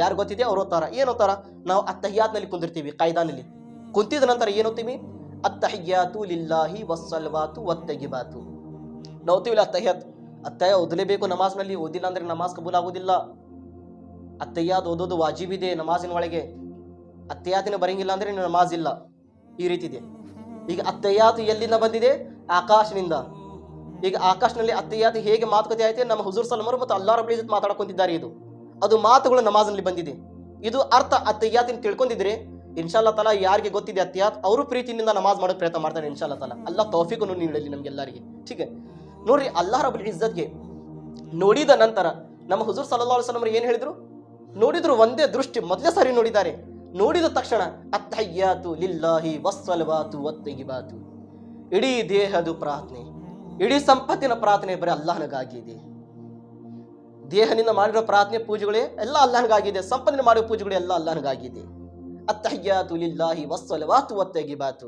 ಯಾರು ಗೊತ್ತಿದೆ ಅವ್ರು ಓದ್ತಾರ. ಏನು ಓದ್ತಾರ, ನಾವು ಅತ್ತಹಿಯಾತ್ನಲ್ಲಿ ಕುಂದಿರ್ತೀವಿ, ಕಾಯ್ದಾನಲ್ಲಿ ಕುಂತಿದ ನಂತರ ಏನು ಓದ್ತೀವಿ, ಅತ್ತಹಿಯಾತು ಲಿಲ್ಲಾಹಿ ವಸ್ಸಲ್ವಾತು ವತ್ತಗಿಬಾತು. ನಾವು ಓದ್ತೀವಿ ಅತ್ತಹಿಯಾತ್, ಅತ್ತಯ್ಯ ಓದಲೇಬೇಕು ನಮಾಜ್ನಲ್ಲಿ, ಓದಿಲ್ಲ ಅಂದ್ರೆ ನಮಾಜ್ ಕಬೂಲ್ ಆಗೋದಿಲ್ಲ. ಅತ್ತಯ್ಯಾದ್ ಓದೋದು ವಾಜಿಬ್ ಇದೆ ನಮಾಜಿನ ಒಳಗೆ, ಅತ್ತಯ್ಯಾತಿನ ಬರಂಗಿಲ್ಲ ಅಂದ್ರೆ ನಮಾಜ್ ಇಲ್ಲ, ಈ ರೀತಿ ಇದೆ. ಈಗ ಅತ್ತಯ್ಯಾತು ಎಲ್ಲಿಂದ ಬಂದಿದೆ, ಆಕಾಶನಿಂದ. ಈಗ ಆಕಾಶನಲ್ಲಿ ಅತ್ತಯ್ಯಾತಿ ಹೇಗೆ ಮಾತುಕತೆ ಆಯ್ತು, ನಮ್ಮ ಹುಜೂರ್ ಸಲ್ಲಲ್ಲಾಹು ಅಲೈಹಿ ವಸಲ್ಲಂ ಮತ್ತು ಅಲ್ಲಾಹ್ ರಬ್ಬುಲ್ ಇಜ್ಜತ್ ಮಾತಾಡ್ಕೊಂತಿದ್ದಾರೆ. ಅದು ಮಾತುಗಳು ನಮಾಜ್ನಲ್ಲಿ ಬಂದಿದೆ. ಇದು ಅರ್ಥ ಅತ್ತಯ್ಯಾತಿನ ತಿಳ್ಕೊಂಡಿದ್ರೆ ಇನ್ಶಾಲ್ಲಾ ತಾಲಾ ಯಾರಿಗೆ ಗೊತ್ತಿದೆ ಅತ್ತಯ್ಯಾತ್, ಅವರು ಪ್ರೀತಿಯಿಂದ ನಮಾಜ್ ಮಾಡೋಕೆ ಪ್ರಯತ್ನ ಮಾಡ್ತಾರೆ ಇನ್ಶಾಲ್ಲಾ ತಾಲಾ. ಅಲ್ಲಾಹ್ ತೌಫೀಕನ್ನು ನೀಡಲಿ ನಮ್ಗೆಲ್ಲರಿಗೆ. ठीक है, ನೋಡ್ರಿ, ಅಲ್ಲಾಹ್ ರಬ್ಬುಲ್ ಇಜ್ಜತ್ಗೆ ನೋಡಿದ ನಂತರ ನಮ್ಮ ಹುಜೂರ್ ಸಲ್ಲಲ್ಲಾಹು ಅಲೈಹಿ ವಸಲ್ಲಂ ಏನು ಹೇಳಿದ್ರು, ನೋಡಿದ್ರು ಒಂದೇ ದೃಷ್ಟಿ, ಮೊದಲೇ ಸಾರಿ ನೋಡಿದ್ದಾರೆ. ನೋಡಿದ ತಕ್ಷಣ ಅತ್ತಹಿಯಾತು ಲಿಲ್ಲಾಹಿ ವಸ್ಸಲವಾತು ವತ್ತಗಿಬಾತು, ಇಡೀ ದೇಹದ ಪ್ರಾರ್ಥನೆ, ಇಡೀ ಸಂಪತ್ತಿನ ಪ್ರಾರ್ಥನೆ ಬರೀ ಅಲ್ಲಾಹನಿಗಾಗಿ ಇದೆ. ದೇಹದಿಂದ ಮಾಡಿರೋ ಪ್ರಾರ್ಥನೆ ಪೂಜೆಗಳೇ ಎಲ್ಲ ಅಲ್ಲಾಹನಿಗಾಗಿದೆ, ಸಂಪತ್ತಿನ ಮಾಡಿರೋ ಪೂಜೆಗಳು ಎಲ್ಲ ಅಲ್ಲಾಹನಿಗಾಗಿದೆ. ಅತ್ತಹಿಯಾತು ಲಿಲ್ಲಾಹಿ ವಸ್ಸಲವಾತು ವತ್ತಗಿಬಾತು,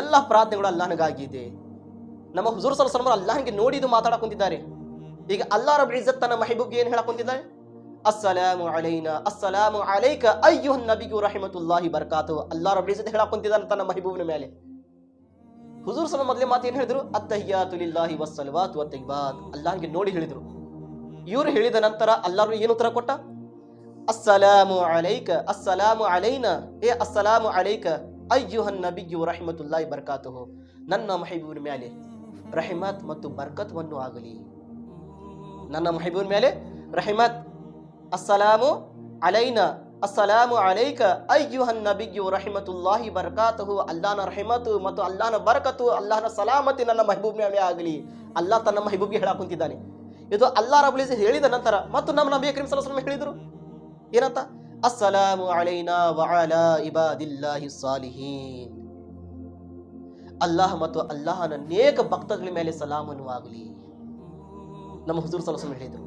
ಎಲ್ಲ ಪ್ರಾರ್ಥನೆಗಳು ಅಲ್ಲಾಹನಿಗಾಗಿದೆ. ನಮ್ಮ ಹುಜೂರ್ ಸಲ್ಲಲ್ಲಾಹು ಅಲೈಹಿ ವಸಲ್ಲಂ ಅಲ್ಲಾಹನಿಗೆ ನೋಡಿದು ಮಾತಾಡಕ್ ಕುಂತಿದ್ದಾರೆ. ಈಗ ಅಲ್ಲಾಹ್ ರಬ್ಬುಲ್ ಇಜ್ಜತ್ ತನ್ನ ಮಹಬೂಬ್ಗೆ ಏನು ಹೇಳಕ್ ಕುಂತಿದ್ದಾರೆ, ಅಸ್ಸಲಾಮು ಅಲೈನಾ ಅಸ್ಸಲಾಮು ಅಲೈಕ ಅಯ್ಯುಹನ್ ನಬಿಯು ರಹಿಮತುಲ್ಲಾಹಿ ಬರ್ಕಾತು. ಅಲ್ಲಾಹ್ ರಬ್ಬುಲ್ ಇಜ್ಜತ್ ಹೇಳಕ್ ಕುಂತಿದ್ದಾನೆ ತನ್ನ ಮಹಬೂಬಿನ ಮೇಲೆ. ಹುಜೂರ್ ಸಲ್ಲಲ್ಲಾಹು ಮೊದಲೇ ಮಾತು ಏನು ಹೇಳಿದ್ರು, ಅತ್ತಹಿಯಾತು ಲಿಲ್ಲಾಹಿ ವಸ್ಸಲವಾತು ವತ್ತಗಿಬಾತ್, ಅಲ್ಲಾಹ್ಗೆ ನೋಡಿ ಹೇಳಿದ್ರು. ಇವರು ಹೇಳಿದ ನಂತರ ಅಲ್ಲಾಹ್ ಏನು ಉತ್ತರ ಕೊಟ್ಟ, ಅಸ್ಸಲಾಮು ಅಲೈಕ ಅಸ್ಸಲಾಮು ಅಲೈನಾ ಏ ಅಸ್ಸಲಾಮು ಅಲೈಕ ಅಯ್ಯುಹನ್ ನಬಿಯು ರಹಿಮತುಲ್ಲಾಹಿ ಬರ್ಕಾತುಹು, ನನ್ನ ಮಹಬೂಬಿನ ಮೇಲೆ ರಹಿಮತ್ ಮತ್ತು ಬರ್ಕತ್ವನ್ನು ಆಗಲಿ, ನನ್ನ ಮಹಬೂಬಿನ ಮೇಲೆ ರಹಿಮತ್. ಅಸ್ಸಲಾಮು ಅಲೈನಾ ಅಸ್ಸಲಾಮು ಅಲೈಕ ಅಯ್ಯುಹನ್ ನಬಿಯು ರಹಿಮತುಲ್ಲಾಹಿ ಬರ್ಕಾತುಹು, ಅಲ್ಲಾಹನ ರಹಿಮತು ಮತ್ತು ಅಲ್ಲಾಹನ ಬರ್ಕತು, ಅಲ್ಲಾಹನ ಸಲಾಮತಿ ನನ್ನ ಮಹಬೂಬಿನ ಮೇಲೆ ಆಗಲಿ. ಅಲ್ಲಾಹ್ ತನ್ನ ಮಹಬೂಬ್ಗೆ ಹೇಳಾಕುಂತಿದ್ದಾನೆ. ಇದು ಅಲ್ಲಾಹ್ ರಬ್ಬುಲ್ ಇಜ್ಜತ್ ಹೇಳಿದ ನಂತರ ಮತ್ತು ನಮ್ಮ ನಬಿ ಕರೀಂ ಸಲ್ಲಲ್ಲಾಹು ಅಲೈಹಿ ವಸಲ್ಲಂ ಹೇಳಿದ್ರು ಏನಂತ, ಅಸ್ಸಲಾಮು ಅಲೈನಾ ವ ಅಲಾ ಇಬಾದಿಲ್ಲಾಹಿ ಸಾಲಿಹೀನ್, ಅಲ್ಲಾಹ್ ಮತ್ತು ಅಲ್ಲಾಹನ ನೇಕ ಭಕ್ತಗಳ ಮೇಲೆ ಸಲಾಮನು ಆಗಲಿ. ನಮ್ಮ ಹುಜೂರ್ ಸಲ್ಲಲ್ಲಾಹು ಅಲೈಹಿ ವಸಲ್ಲಂ ಹೇಳಿದ್ರು.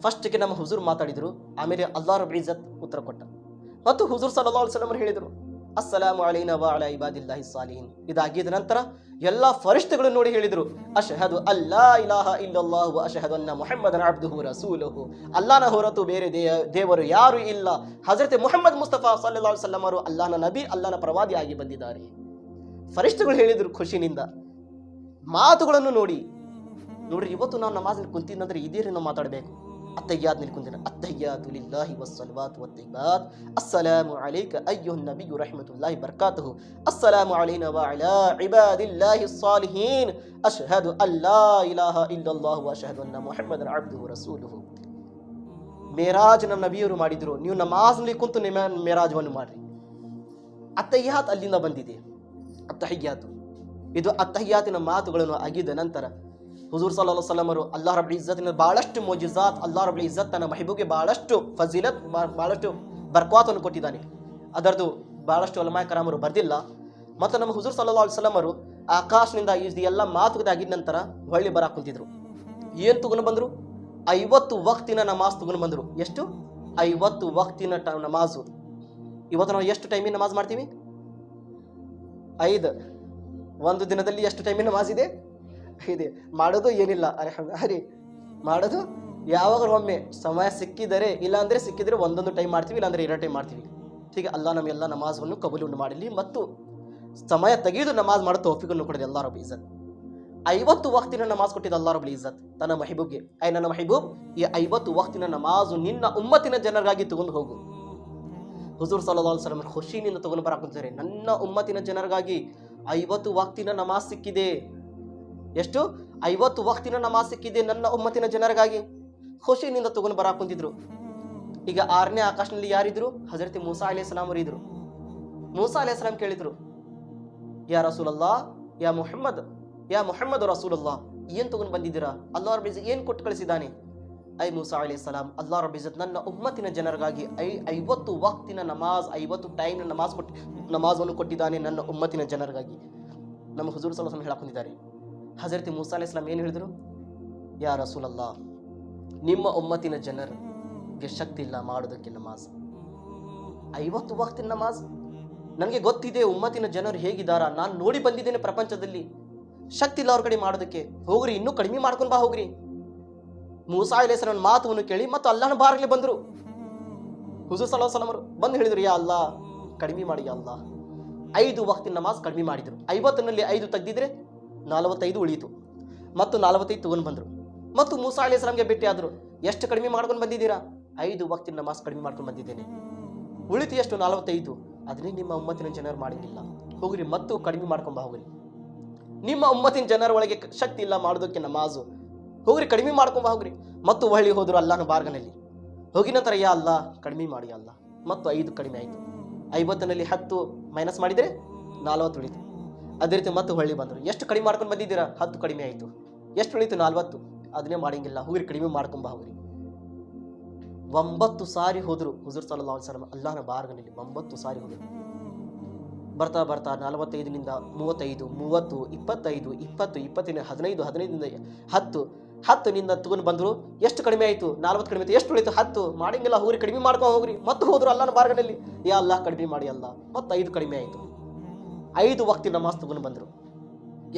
ಫಸ್ಟ್ಗೆ ನಮ್ಮ ಹುಜೂರ್ ಮಾತಾಡಿದ್ರು, ಆಮೇಲೆ ಅಲ್ಲಾಹ್ ರಬ್ಬುಲ್ ಇಜ್ಜತ್ ಉತ್ತರ ಕೊಟ್ಟ. ಮತ್ತು ಹುಜೂರ್ ಸಲ್ಲಲ್ಲಾಹು ಅಲೈಹಿ ವಸಲ್ಲಂ ಹೇಳಿದ್ರು, ಅಸ್ಸಲಾಮು ಅಲೈನಾ ವ ಅಲಾ ಇಬಾದಿಲ್ಲಾಹಿ ಸಾಲಿಹೀನ್. ಇದಾಗಿದ ನಂತರ ಎಲ್ಲ ಫರಿಷ್ಠಗಳು ನೋಡಿ ಹೇಳಿದ್ರು, ಅಶ್ಹದು ಅಲ್ಲಾ ಇಲಾಹ ಇಲ್ಲಲ್ಲಾಹು ವ ಅಶ್ಹದು ಅನ್ನ ಮುಹಮ್ಮದನ್ ಅಬ್ದುಹು ರಸೂಲುಹು, ಅಲ್ಲಾಹನ ಹೊರತು ಬೇರೆ ದೇವರು ಯಾರು ಇಲ್ಲ, ಹಜರತ್ ಮುಹಮ್ಮದ್ ಮುಸ್ತಫಾ ಸಲ್ಲಲ್ಲಾಹು ಅಲೈಹಿ ವಸಲ್ಲಂ ಅವರು ಅಲ್ಲಾಹನ ನಬಿ, ಅಲ್ಲಾಹನ ಪ್ರವಾದಿ ಆಗಿ ಬಂದಿದ್ದಾರೆ. ಫರಿಷ್ಠಗಳು ಹೇಳಿದ್ರು ಖುಷಿನಿಂದ. ಮಾತುಗಳನ್ನು ನೋಡ್ರಿ, ಇವತ್ತು ನಾವು ನಮಾಜ್ನಲ್ಲಿ ಕುಂತಿದ್ದಂದ್ರೆ ಇದೇ ರೀತಿ ನಾವು ಮಾತಾಡಬೇಕು. ಅತ್ತಹಿಯಾತ್ನಲ್ಲಿ ಕುಂತಿನ ಅತ್ತಹಿಯಾತು ಲಿಲ್ಲಾಹಿ ವಸ್ಸಲವಾತು ವತ್ತಗಿಬಾತ್, ಅಸ್ಸಲಾಮು ಅಲೈಕ ಅಯ್ಯುಹನ್ ನಬಿಯು ರಹಿಮತುಲ್ಲಾಹಿ ಬರ್ಕಾತುಹು, ಅಸ್ಸಲಾಮು ಅಲೈನಾ ವ ಅಲಾ ಇಬಾದಿಲ್ಲಾಹಿ ಸಾಲಿಹೀನ್, ಅಶ್ಹದು ಅಲ್ಲಾ ಇಲಾಹ ಇಲ್ಲಲ್ಲಾಹು ವ ಅಶ್ಹದು ಅನ್ನ ಮುಹಮ್ಮದನ್ ಅಬ್ದುಹು ರಸೂಲುಹು. ಮೇರಾಜ್ ನಮ್ಮ ನಬಿಯವರು ಮಾಡಿದ್ರು, ನೀವು ನಮಾಜ್ನಲ್ಲಿ ಕುಂತು ಮೇರಾಜವನ್ನು ಮಾಡ್ರಿ. ಅತ್ತಹಿಯಾತ್ ಅಲ್ಲಿಂದ ಬಂದಿದೆ, ಅತ್ತಹಿಯಾತು. ಇದು ಅತ್ತಹಿಯಾತಿನ ಮಾತುಗಳನ್ನು ಆಗಿದ ನಂತರ ಹುಜೂರ್ ಸಲ್ಲಲ್ಲಾಹು ಅಲೈಹಿ ವಸಲ್ಲಂ ಅವರು ಅಲ್ಲಾಹ್ ರಬ್ಬುಲ್ ಇಜ್ಜತ್ನ ಬಹಳಷ್ಟು ಮುಜಿಜಾತ್, ಅಲ್ಲಾಹ್ ರಬ್ಬುಲ್ ಇಜ್ಜತ್ ತನ್ನ ಮಹಬೂಬ್ಗೆ ಬಹಳಷ್ಟು ಫಜೀಲತ್, ಬಹಳಷ್ಟು ಬರ್ಕಾತನ್ನು ಕೊಟ್ಟಿದ್ದಾನೆ. ಅದರದ್ದು ಬಹಳಷ್ಟು ಉಲಮಾ ಕರಾಮರು ಬರ್ದಿಲ್ಲ. ಮತ್ತು ನಮ್ಮ ಹುಜೂರ್ ಸಲ್ಲಲ್ಲಾಹು ಅಲೈಹಿ ವಸಲ್ಲಂ ಅವರು ಆಕಾಶನಿಂದ ಇದೆಲ್ಲ ಮಾತುಕತೆ ಆಗಿದ ನಂತರ ಹೊಳ್ಳಿ ಬರಾಕ್ ಕುಂತಿದ್ರು. ಏನು ತಗೊಂಡು ಬಂದರು, 50 ವಕ್ತಿನ ನಮಾಜ್ ತಗೊಂಡು ಬಂದರು. ಎಷ್ಟು? 50 ವಕ್ತಿನ ನಮಾಜು. ಇವತ್ತು ನಾವು ಎಷ್ಟು ಟೈಮಿನ ನಮಾಜ್ ಮಾಡ್ತೀವಿ? 5. ಒಂದು ದಿನದಲ್ಲಿ ಎಷ್ಟು ಟೈಮಿನ ನಮಾಜ್ ಇದೆ? ಮಾಡೋದು ಏನಿಲ್ಲ, ಅರೆ ಮಾಡೋದು ಯಾವಾಗ ಒಮ್ಮೆ ಸಮಯ ಸಿಕ್ಕಿದರೆ, ಇಲ್ಲಾಂದ್ರೆ ಸಿಕ್ಕಿದ್ರೆ ಒಂದೊಂದು ಟೈಮ್ ಮಾಡ್ತೀವಿ, ಇಲ್ಲಾಂದ್ರೆ 2 ಟೈಮ್ ಮಾಡ್ತೀವಿ. ಹೀಗೆ ಅಲ್ಲಾ ನಮ್ಮೆಲ್ಲ ನಮಾಜ್ವನ್ನು ಕಬೂಲುಂಡು ಮಾಡಲಿ ಮತ್ತು ಸಮಯ ತೆಗೆದು ನಮಾಜ್ ಮಾಡೋ ತೌಫೀಕನ್ನು ಕೊಡಲಿ ಅಲ್ಲಾ ರಬ್ಬುಲ್ ಇಜ್ಜತ್. 50 ವಕ್ತಿನ ನಮಾಜ್ ಕೊಟ್ಟಿದ್ದ ಅಲ್ಲಾ ರಬ್ಬುಲ್ ಇಜ್ಜತ್ ತನ್ನ ಮೆಹಬೂಬ್ಗೆ, ನನ್ನ ಮೆಹಬೂಬ್, ಈ 50 ವಕ್ತಿನ ನಮಾಜು ನಿನ್ನ ಉಮ್ಮತಿನ ಜನರಿಗಾಗಿ ತಗೊಂಡು ಹೋಗು. ಹುಜೂರ್ ಸಲ್ಲಲ್ಲಾಹು ಅಲೈಹಿ ವಸಲ್ಲಂ ಖುಷಿನಿಂದ ತಗೊಂಡು ಬರಾಕುಂತಾರೆ. ನನ್ನ ಉಮ್ಮತಿನ ಜನರಿಗಾಗಿ 50 ವಕ್ತಿನ ನಮಾಜ್ ಸಿಕ್ಕಿದೆ. ಎಷ್ಟು? 50 ವಕ್ತಿನ ನಮಾಜ್ ಸಿಕ್ಕಿದೆ ನನ್ನ ಉಮ್ಮತಿನ ಜನರಿಗಾಗಿ. ಖುಷಿನಿಂದ ತಗೊಂಡು ಬರಾಕುಂತಿದ್ರು. ಈಗ 6ನೇ ಆಕಾಶನಲ್ಲಿ ಯಾರಿದ್ರು? ಹಜರತ್ ಮೂಸಾ ಅಲೈಹಿಸ್ಸಲಾಂ ಅವರು ಇದ್ರು. ಮೂಸಾ ಅಲೈಹಿಸ್ಸಲಾಂ ಕೇಳಿದ್ರು, ಯಾ ರಸೂಲಲ್ಲಾ, ಯಾ ಮುಹಮ್ಮದ್ ರಸೂಲಲ್ಲಾ, ಏನ್ ತಗೊಂಡು ಬಂದಿದ್ದೀರಾ? ಅಲ್ಲಾಹ್ ರಬ್ಬುಲ್ ಇಜ್ಜತ್ ಏನ್ ಕೊಟ್ಟು ಕಳಿಸಿದ್ದಾನೆ? ಐ ಮೂಸಾ ಅಲೈಹಿಸ್ಸಲಾಂ, ಅಲ್ಲಾಹ್ ರಬ್ಬುಲ್ ಇಜ್ಜತ್ ನನ್ನ ಉಮ್ಮತಿನ ಜನರಿಗಾಗಿ 50 ವಕ್ತಿನ ನಮಾಜ್, 50 ಟೈಮ್ ನಮಾಜನ್ನು ಕೊಟ್ಟಿದ್ದಾನೆ ನನ್ನ ಉಮ್ಮತಿನ ಜನರಿಗಾಗಿ. ನಮ್ಮ ಹುಜೂರ್ ಸಲ್ಲಲ್ಲಾಹು ಅಲೈಹಿ ವಸಲ್ಲಂ ಹೇಳಕೊಂಡಿದ್ದಾರೆ. ಹಜರತ್ ಮೂಸಾ ಅಲೈಹಿಸ್ಸಲಾಂ ಏನು ಹೇಳಿದ್ರು? ಯಾ ರಸೂಲಲ್ಲಾ, ನಿಮ್ಮ ಉಮ್ಮತಿನ ಜನರಿಗೆ ಶಕ್ತಿ ಇಲ್ಲ ಮಾಡೋದಕ್ಕೆ ನಮಾಜ್. 50 ವಕ್ತಿನ ನಮಾಜ್ ನನಗೆ ಗೊತ್ತಿದೆ ಉಮ್ಮತಿನ ಜನರು ಹೇಗಿದ್ದಾರ, ನಾನು ನೋಡಿ ಬಂದಿದ್ದೇನೆ ಪ್ರಪಂಚದಲ್ಲಿ. ಶಕ್ತಿ ಇಲ್ಲ ಅವ್ರ ಕಡೆ ಮಾಡೋದಕ್ಕೆ. ಹೋಗ್ರಿ, ಇನ್ನೂ ಕಡಿಮೆ ಮಾಡ್ಕೊಂಡು ಬಾ ಹೋಗ್ರಿ. ಮೂಸಾ ಅಲೈಹಿಸ್ಸಲಾಂ ಮಾತನ್ನು ಕೇಳಿ ಮತ್ತು ಅಲ್ಲಾಹನ ಬಾರ್ಗೆ ಬಂದರು. ಹುಜೂರ್ ಸಲ್ಲಲ್ಲಾಹು ಅಲೈಹಿ ವಸಲ್ಲಂ ಅವರು ಬಂದು ಹೇಳಿದ್ರು, ಯಾ ಅಲ್ಲಾ, ಕಡಿಮೆ ಮಾಡಿ ಯಾ ಅಲ್ಲಾ. 5 ವಕ್ತಿನ ನಮಾಜ್ ಕಡಿಮೆ ಮಾಡಿದ್ರು. 50ನಲ್ಲಿ 5 ತೆಗೆದಿದ್ರೆ 45 ಉಳಿಯಿತು. ಮತ್ತು 45 ತಗೊಂಡು ಬಂದರು. ಮತ್ತು ಮೂಸಾ ಅಲೈಹಿಸ್ಸಲಾಂಗೆ ಭೇಟಿ ಆದರು. ಎಷ್ಟು ಕಡಿಮೆ ಮಾಡ್ಕೊಂಡು ಬಂದಿದ್ದೀರಾ? 5 ವಕ್ತಿನ ನಮಾಜ್ ಕಡಿಮೆ ಮಾಡ್ಕೊಂಡು ಬಂದಿದ್ದೇನೆ. ಉಳಿತು ಎಷ್ಟು? 45. ಅದನ್ನೇ ನಿಮ್ಮ ಉಮ್ಮತಿನ ಜನರು ಮಾಡಂಗಿಲ್ಲ. ಹೋಗ್ರಿ, ಮತ್ತು ಕಡಿಮೆ ಮಾಡ್ಕೊಂಬ ಹೋಗ್ರಿ. ನಿಮ್ಮ ಉಮ್ಮತಿನ ಜನರ ಒಳಗೆ ಶಕ್ತಿ ಇಲ್ಲ ಮಾಡೋದಕ್ಕೆ ನಮಾಜು. ಹೋಗ್ರಿ, ಕಡಿಮೆ ಮಾಡ್ಕೊಂಬ ಹೋಗ್ರಿ. ಮತ್ತು ಹೊಳ್ಳಿ ಹೋದ್ರು ಅಲ್ಲಾಹನ ಬಾರ್ಗನಲ್ಲಿ. ಹೋಗಿ ನಂತರ ಯಾ ಅಲ್ಲಾ, ಕಡಿಮೆ ಮಾಡಿ ಅಲ್ಲ. ಮತ್ತು 5 ಕಡಿಮೆ ಆಯಿತು. 50ನಲ್ಲಿ 10 ಮೈನಸ್ ಮಾಡಿದರೆ 40 ಉಳಿತು. ಅದೇ ರೀತಿ ಮತ್ತು ಹೊಳ್ಳಿ ಬಂದರು. ಎಷ್ಟು ಕಡಿಮೆ ಮಾಡ್ಕೊಂಡು ಬಂದಿದ್ದೀರಾ? 10 ಕಡಿಮೆ ಆಯಿತು. ಎಷ್ಟು ಉಳಿತು? 40. ಅದನ್ನೇ ಮಾಡಂಗಿಲ್ಲ. ಹೋಗ್ರಿ, ಕಡಿಮೆ ಮಾಡ್ಕೊಂಬ ಹೋಗ್ರಿ. 9 ಸಾರಿ ಹೋದ್ರು ಹುಜೂರ್ ಸಲ್ಲಲ್ಲಾಹು ಅಲೈಹಿ ವಸಲ್ಲಂ ಅಲ್ಲಾಹನ ಬಾರ್ಗನಲ್ಲಿ. 9 ಸಾರಿ ಹೋದರು. ಬರ್ತಾ ಬರ್ತಾ 45ನಿಂದ 35, 30, 25, 20, 20, 15, 15ನಿಂದ 10, 10ನಿಂದ ತಗೊಂಡು ಬಂದರು. ಎಷ್ಟು ಕಡಿಮೆ ಆಯಿತು? 40 ಕಡಿಮೆ ಆಯಿತು. ಎಷ್ಟು ಉಳಿತು? 10. ಮಾಡಂಗಿಲ್ಲ. ಹೋಗ್ರಿ, ಕಡಿಮೆ ಮಾಡ್ಕೊಂಡು ಹೋಗ್ರಿ. ಮತ್ತು ಹೋದ್ರು ಅಲ್ಲಾಹನ ಬಾರ್ಗನಲ್ಲಿ. ಯಾ ಅಲ್ಲಾಹ್, ಕಡಿಮೆ ಮಾಡಿ ಅಲ್ಲ. ಮತ್ತು 5 ಕಡಿಮೆ ಆಯಿತು. 5 ವಕ್ತಿ ನಮಾಜ್ ತಗೊಂಡು ಬಂದರು.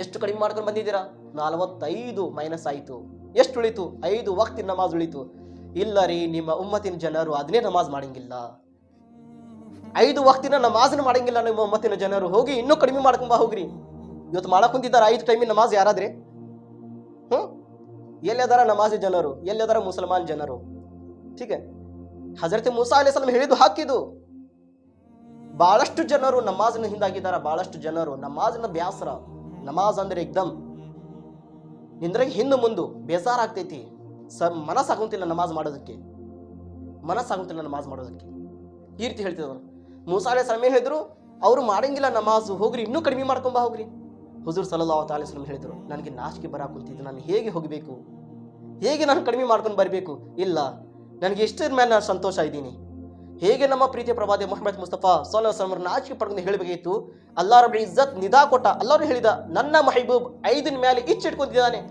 ಎಷ್ಟು ಕಡಿಮೆ ಮಾಡ್ಕೊಂಡು ಬಂದಿದ್ದೀರಾ? 45 ಮೈನಸ್ ಆಯಿತು. ಎಷ್ಟು ಉಳಿತು? 5 ವಕ್ತಿ ನಮಾಜ್ ಉಳಿತು. ಇಲ್ಲ ರೀ, ನಿಮ್ಮ ಉಮ್ಮತಿನ ಜನರು ಅದನ್ನೇ ನಮಾಜ್ ಮಾಡಂಗಿಲ್ಲ. 5 ವಕ್ತಿನ ನಮಾಜ್ನ ಮಾಡಂಗಿಲ್ಲ ನಿಮ್ಮ ಉಮ್ಮತಿನ ಜನರು. ಹೋಗಿ ಇನ್ನೂ ಕಡಿಮೆ ಮಾಡ್ಕೊಂಬ ಹೋಗ್ರಿ. ಇವತ್ತು ಮಾಡಕ್ ಕುಂತಿದ್ದಾರೆ 5 ಟೈಮಿನ ನಮಾಜ್ ಯಾರಾದ್ರೆ? ಎಲ್ಲದಾರ ನಮಾಜಿ ಜನರು? ಎಲ್ಲದಾರ ಮುಸಲ್ಮಾನ್ ಜನರು? ठीक है, ಹಜರತ್ ಮೂಸಾ ಅಲೈಹಿಸ್ಸಲಾಂ ಹೇಳಿದ್ದು ಹಾಕಿದು. ಬಹಳಷ್ಟು ಜನರು ನಮಾಜ್ನ ಹಿಂದಾಗಿದ್ದಾರೆ. ಬಹಳಷ್ಟು ಜನರು ನಮಾಜ್ನ ಬ್ಯಾಸರ. ನಮಾಜ್ ಅಂದ್ರೆ ಎಕ್ದಮ್ ನಿಂದ್ರಾಗ ಹಿಂದೆ ಮುಂದು ಬೇಜಾರಾಗ್ತೈತಿ. ಮನಸ್ಸಾಗುತ್ತಿಲ್ಲ ನಮಾಜ್ ಮಾಡೋದಕ್ಕೆ. ಈ ರೀತಿ ಹೇಳ್ತಿದ್ರು. ಮೂಸಾ ಅಲೈಹಿಸ್ಸಲಾಂ ಏನು ಹೇಳಿದ್ರು? ಅವರು ಮಾಡಂಗಿಲ್ಲ ನಮಾಜು. ಹೋಗ್ರಿ, ಇನ್ನೂ ಕಡಿಮೆ ಮಾಡ್ಕೊಂಬ ಹೋಗ್ರಿ. ಹುಜೂರ್ ಸಲ್ಲಲ್ಲಾಹು ಅಲೈಹಿ ವಸಲ್ಲಂ ಹೇಳಿದ್ರು, ನನಗೆ ನಾಚಿಕೆ ಬರಾಕುಂತಿದ್ದು. ನಾನು ಹೇಗೆ ಹೋಗಬೇಕು? ಹೇಗೆ ನಾನು ಕಡಿಮೆ ಮಾಡ್ಕೊಂಡು ಬರಬೇಕು? ಇಲ್ಲ, ನನಗೆ ಇಷ್ಟರ ಮೇಲೆ ನಾನು ಸಂತೋಷ ಇದ್ದೀನಿ. ಹೇಗೆ ನಮ್ಮ ಪ್ರೀತಿಯ ಪ್ರವಾದಿ ಮುಹಮ್ಮದ್ ಮುಸ್ತಫಾ ಸಲ್ಲಲ್ಲಾಹು ಅಲೈಹಿ ವಸಲ್ಲಂ ನಾಚಿಕೆ ಪಡ್ಕೊಂಡು ಹೇಳಬೇಕಿತ್ತು. ಅಲ್ಲಾಹ್ ರಬ್ಬುಲ್ ಇಜ್ಜತ್ ನಿದಾ ಕೊಟ್ಟ. ಅಲ್ಲಾಹ್ ಹೇಳಿದ, ನನ್ನ ಮೆಹಬೂಬ್ 5ನ ಮೇಲೆ ಇಚ್ಚಿಟ್ಕೊಂಡಿದ್ದಾನೆ.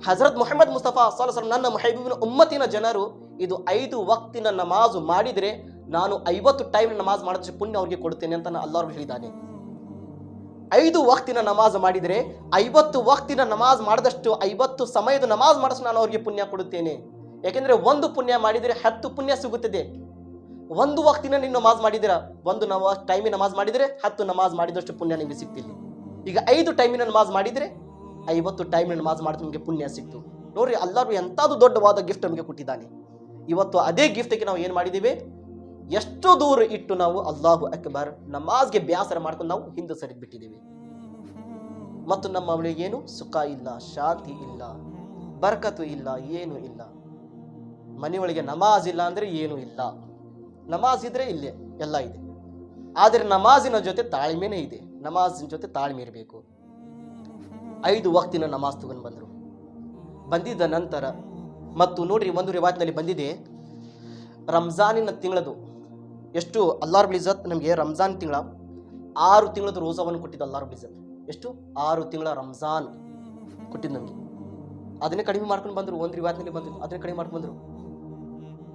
ಹಜರತ್ ಮುಹಮ್ಮದ್ ಮುಸ್ತಫಾ ಸಲ್ಲಲ್ಲಾಹು ಅಲೈಹಿ ವಸಲ್ಲಂ ನನ್ನ ಮೆಹಬೂಬಿನ ಉಮ್ಮತಿನ ಜನರು ಇದು 5 ವಕ್ತಿನ ನಮಾಜು ಮಾಡಿದರೆ ನಾನು 50 ಟೈಮ್ ನಮಾಜ್ ಮಾಡಿದ್ರೆ ಪುಣ್ಯ ಅವ್ರಿಗೆ ಕೊಡುತ್ತೇನೆ ಅಂತ ಅಲ್ಲಾಹ್ ಹೇಳಿದ್ದಾನೆ. 5 ವಕ್ತಿನ ನಮಾಜ್ ಮಾಡಿದರೆ 50 ವಕ್ತಿನ ನಮಾಜ್ ಮಾಡಿದಷ್ಟು 50 ಸಮಯದ ನಮಾಜ್ ಮಾಡಿದ್ರೆ ನಾನು ಅವ್ರಿಗೆ ಪುಣ್ಯ ಕೊಡುತ್ತೇನೆ. ಯಾಕೆಂದ್ರೆ 1 ಪುಣ್ಯ ಮಾಡಿದರೆ 10 ಪುಣ್ಯ ಸಿಗುತ್ತದೆ. 1 ವಕ್ತಿನ ನೀವು ನಮಾಜ್ ಮಾಡಿದಿರಾ, 1 ಟೈಮಿನ ನಮಾಜ್ ಮಾಡಿದರೆ 10 ನಮಾಜ್ ಮಾಡಿದಷ್ಟು ಪುಣ್ಯ ನಿಮಗೆ ಸಿಗ್ತಿಲ್ಲ. ಈಗ 5 ಟೈಮಿನ ನಮಾಜ್ ಮಾಡಿದರೆ 50 ಟೈಮಿನ ನಮಾಜ್ ಮಾಡಿದ್ರೆ ನಿಮಗೆ ಪುಣ್ಯ ಸಿಕ್ತು. ನೋಡ್ರಿ, ಅಲ್ಲಾಹ್ ಎಂತಾದ್ರು ದೊಡ್ಡವಾದ ಗಿಫ್ಟ್ ನಮಗೆ ಕೊಟ್ಟಿದ್ದಾನೆ. ಇವತ್ತು ಅದೇ ಗಿಫ್ಟ್ಗೆ ನಾವು ಏನು ಮಾಡಿದ್ದೀವಿ? ಎಷ್ಟು ದೂರ ಇಟ್ಟು ನಾವು ಅಲ್ಲಾಹು ಅಕ್ಬರ್ ನಮಾಜ್ಗೆ ಬ್ಯಾಸರ ಮಾಡ್ಕೊಂಡು ನಾವು ಹಿಂದೆ ಸರಿದು ಬಿಟ್ಟಿದ್ದೀವಿ. ಮತ್ತು ನಮ್ಮ ಅವಳಿಗೆ ಏನು ಸುಖ ಇಲ್ಲ, ಶಾಂತಿ ಇಲ್ಲ, ಬರ್ಕತ್ತು ಇಲ್ಲ, ಏನು ಇಲ್ಲ. ಮನೆಯೊಳಗೆ ನಮಾಜ್ ಇಲ್ಲ ಅಂದ್ರೆ ಏನೂ ಇಲ್ಲ. ನಮಾಜ್ ಇದ್ರೆ ಇಲ್ಲೇ ಎಲ್ಲ ಇದೆ. ಆದರೆ ನಮಾಜಿನ ಜೊತೆ ತಾಳ್ಮೆನೇ ಇದೆ. ನಮಾಜಿನ ಜೊತೆ ತಾಳ್ಮೆ ಇರಬೇಕು. 5 ವಕ್ತಿನ ನಮಾಜ್ ತಗೊಂಡು ಬಂದಿದ್ದ ನಂತರ ಮತ್ತು ನೋಡ್ರಿ, ಒಂದು ರಿವಾಯತ್ನಲ್ಲಿ ಬಂದಿದೆ, ರಂಜಾನಿನ ತಿಂಗಳದು ಎಷ್ಟು ಅಲ್ಲಾಹ್ ರಬ್ಬುಲ್ ಇಜ್ಜತ್ ನಮಗೆ ರಂಜಾನ್ ತಿಂಗಳ 6 ತಿಂಗಳದ ರೋಜಾವನ್ನು ಕೊಟ್ಟಿದ್ದ ಅಲ್ಲಾಹ್ ರಬ್ಬುಲ್ ಇಜ್ಜತ್. ಎಷ್ಟು? 6 ತಿಂಗಳ ರಂಜಾನ್ ಕೊಟ್ಟಿದ್ದು ನಮಗೆ. ಅದನ್ನೇ ಕಡಿಮೆ ಮಾಡ್ಕೊಂಡು ಬಂದರು. ಒಂದು ರಿವಾಯತ್ನಲ್ಲಿ ಬಂದರು, ಅದನ್ನೇ ಕಡಿಮೆ ಮಾಡ್ಕೊಂಡು ಬಂದರು.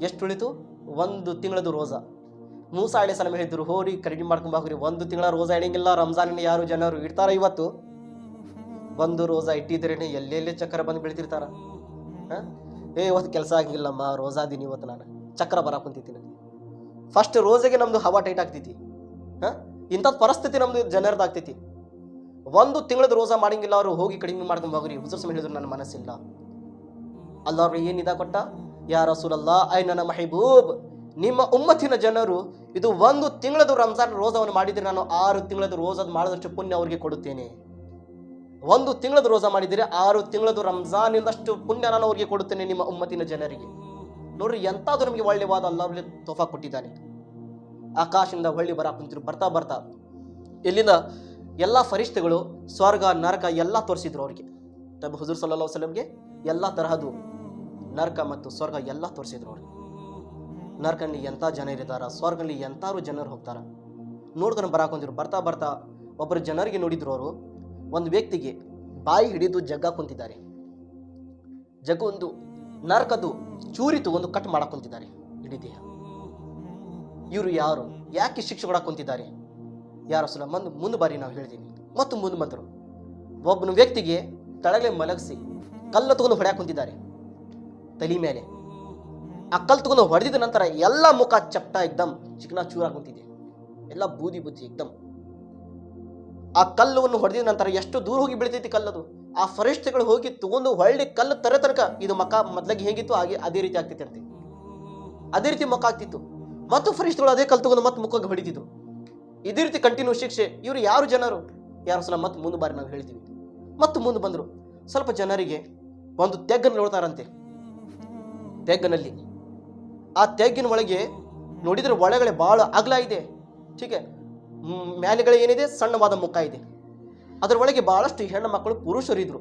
ಎಷ್ಟು ಉಳಿತು? 1 ತಿಂಗಳದ ರೋಜಾ. ಮೂಸಾ ಅಲೈಹಿಸ್ಸಲಾಂ ಹೇಳಿದ್ರು, ಹೋರಿ ಕಡಿಮೆ ಮಾಡ್ಕೊಂಡು ಹೋಗ್ರಿ. 1 ತಿಂಗಳ ರೋಜಾ ಇಡಂಗಿಲ್ಲ. ರಂಜಾನಿನ ಯಾರು ಜನರು ಇಡ್ತಾರ? ಇವತ್ತು 1 ರೋಜಾ ಇಟ್ಟಿದ್ರೇನೆ ಎಲ್ಲೆಲ್ಲೇ ಚಕ್ರ ಬಂದು ಬೀಳ್ತಿರ್ತಾರ. ಇವತ್ತು ಕೆಲಸ ಆಗಿಲ್ಲಮ್ಮ, ರೋಜಾ ದಿನ ಇವತ್ತು ನಾನು ಚಕ್ರ ಬರಾಕ್ ಕುಂತಿದ್ದೀನಿ. ಫಸ್ಟ್ ರೋಜೆಗೆ ನಮ್ದು ಹವಾ ಟೈಟ್ ಆಗ್ತೈತಿ. ಇಂಥದ್ದು ಪರಿಸ್ಥಿತಿ ನಮ್ದು ಜನರದಾಗ್ತೈತಿ. 1 ತಿಂಗಳದ ರೋಜಾ ಮಾಡಂಗಿಲ್ಲ, ಅವರು ಹೋಗಿ ಕಡಿಮೆ ಮಾಡ್ಕೊಂಡು ಹೋಗ್ರಿ. ಹುಜೂರ್ ಸಮ ಹೇಳಿದ್ರು ನನ್ನ ಮನಸ್ಸಿಲ್ಲ. ಅಲ್ಲಾ ಅವ್ರಿಗೆ ಏನಿದ ಕೊಟ್ಟ, ಯಾ ರಸೂಲಲ್ಲಾ ಐ ನನ್ನ ಮಹಬೂಬ್, ನಿಮ್ಮ ಉಮ್ಮತ್ತಿನ ಜನರು ಇದು 1 ತಿಂಗಳದ ರಂಜಾನ್ ರೋಜಾವನ್ನು ಮಾಡಿದರೆ ನಾನು 6 ತಿಂಗಳದ ರೋಜಾದ ಮಾಡಿದಷ್ಟು ಪುಣ್ಯ ಅವರಿಗೆ ಕೊಡುತ್ತೇನೆ. 1 ತಿಂಗಳದ ರೋಜಾ ಮಾಡಿದರೆ 6 ತಿಂಗಳದ ರಂಜಾನ್ ಇಂದಷ್ಟು ಪುಣ್ಯ ನಾನು ಅವರಿಗೆ ಕೊಡುತ್ತೇನೆ ನಿಮ್ಮ ಉಮ್ಮತ್ತಿನ ಜನರಿಗೆ. ನೋಡ್ರಿ ಎಂತಾದ್ರು ನಮಗೆ ಒಳ್ಳೆಯವಾದ ಅಲ್ಲಾಹ್ ತೋಫಾ ಕೊಟ್ಟಿದ್ದಾನೆ. ಆಕಾಶದಿಂದ ಹೊಳ್ಳಿ ಬರ ಕುಂತಿರು. ಬರ್ತಾ ಬರ್ತಾ ಇಲ್ಲಿಂದ ಎಲ್ಲ ಫರಿಷ್ಠಗಳು ಸ್ವರ್ಗ ನರಕ ಎಲ್ಲ ತೋರಿಸಿದ್ರು ಅವ್ರಿಗೆ. ನಬಿ ಹುಜೂರ್ ಸಲ್ಲಲ್ಲಾಹು ಅಲೈಹಿ ವಸಲ್ಲಂಗೆ ಎಲ್ಲ ತರಹದ್ದು ನರಕ ಮತ್ತು ಸ್ವರ್ಗ ಎಲ್ಲ ತೋರಿಸಿದ್ರು ಅವ್ರಿಗೆ. ನರಕನಲ್ಲಿ ಎಂಥ ಜನರಿದ್ದಾರ, ಸ್ವರ್ಗದಲ್ಲಿ ಎಂತಾರು ಜನರು ಹೋಗ್ತಾರ ನೋಡ್ಕೊಂಡು ಬರಾಕೊಂತಿದ್ರು. ಬರ್ತಾ ಬರ್ತಾ ಒಬ್ಬರು ಜನರಿಗೆ ನೋಡಿದ್ರು. ಅವರು ಒಂದು ವ್ಯಕ್ತಿಗೆ ಬಾಯಿ ಹಿಡಿದು ಜಗ್ಗ ಕುಂತಿದ್ದಾರೆ. ಜಗ್ಗ ಒಂದು ನರಕದ್ದು ಚೂರಿತು ಒಂದು ಕಟ್ ಮಾಡಕ್ ಕುಂತಿದ್ದಾರೆ ಇಡೀ ದೇಹ. ಇವರು ಯಾರು, ಯಾಕೆ ಶಿಕ್ಷೆ ಕೊಡಕ್ ಕುಂತಿದ್ದಾರೆ? ಯಾರು ಸಲ ಮುಂದೆ ಬಾರಿ ನಾವು ಹೇಳಿದೀವಿ. ಮತ್ತು ಮುಂದೆ ಬಂದರು. ಒಬ್ಬನ ವ್ಯಕ್ತಿಗೆ ತಳಗಡೆ ಮಲಗಿಸಿ ಕಲ್ಲು ತಗೊಂಡು ಹೊಡ್ಯಾಕ್ ಕುಂತಿದ್ದಾರೆ ತಲೆ ಮೇಲೆ. ಆ ಕಲ್ಲು ತಗೊಂಡು ಹೊಡೆದಿದ ನಂತರ ಎಲ್ಲ ಮುಖ ಚಪ್ಟ ಎಕ್ದಮ್ ಚಿಕನ ಚೂರ ಕುಂತಿದೆ, ಎಲ್ಲ ಬೂದಿ ಬುದ್ಧಿ ಎಕ್ದಮ್. ಆ ಕಲ್ಲನ್ನು ಹೊಡೆದಿದ ನಂತರ ಎಷ್ಟು ದೂರ ಹೋಗಿ ಬೀಳ್ತೈತಿ ಕಲ್ಲದು. ಆ ಫರಿಷ್ಠಗಳು ಹೋಗಿ ತಗೊಂಡು ಹೊಳ್ಳಿ ಕಲ್ಲು ತರ ತನಕ ಇದು ಮಕ ಮೊದ್ಲಾಗಿ ಹೇಗಿತ್ತು ಹಾಗೆ ಅದೇ ರೀತಿ ಆಗ್ತೈತಿ ಅಂತೆ. ಅದೇ ರೀತಿ ಮುಖ ಆಗ್ತಿತ್ತು. ಮತ್ತು ಫರಿಷ್ಠಗಳು ಅದೇ ಕಲ್ಲು ತಗೊಂಡು ಮತ್ತೆ ಮುಖಕ್ಕೆ ಹೊಡಿತಿದ್ರು. ಇದೇ ರೀತಿ ಕಂಟಿನ್ಯೂ ಶಿಕ್ಷೆ. ಇವರು ಯಾರು ಜನರು? ಯಾರು ಸಲ ಮತ್ತೆ ಮುಂದೆ ಬಾರಿ ನಾವು ಹೇಳ್ತೀವಿ. ಮತ್ತು ಮುಂದೆ ಬಂದರು. ಸ್ವಲ್ಪ ಜನರಿಗೆ ಒಂದು ತೆಗ್ಗನ್ನು ನೋಡ್ತಾರಂತೆ. ತೆಗ್ಗನಲ್ಲಿ ಆ ತೆಗ್ಗಿನ ಒಳಗೆ ನೋಡಿದ್ರೆ ಒಳಗಡೆ ಬಹಳ ಅಗಲ ಇದೆ. ಟೀಕೆ ಮ್ಯಾಲೆಗಳೇ ಏನಿದೆ ಸಣ್ಣವಾದ ಮುಖ ಇದೆ. ಅದರ ಒಳಗೆ ಬಹಳಷ್ಟು ಹೆಣ್ಣು ಮಕ್ಕಳು ಪುರುಷರಿದ್ರು.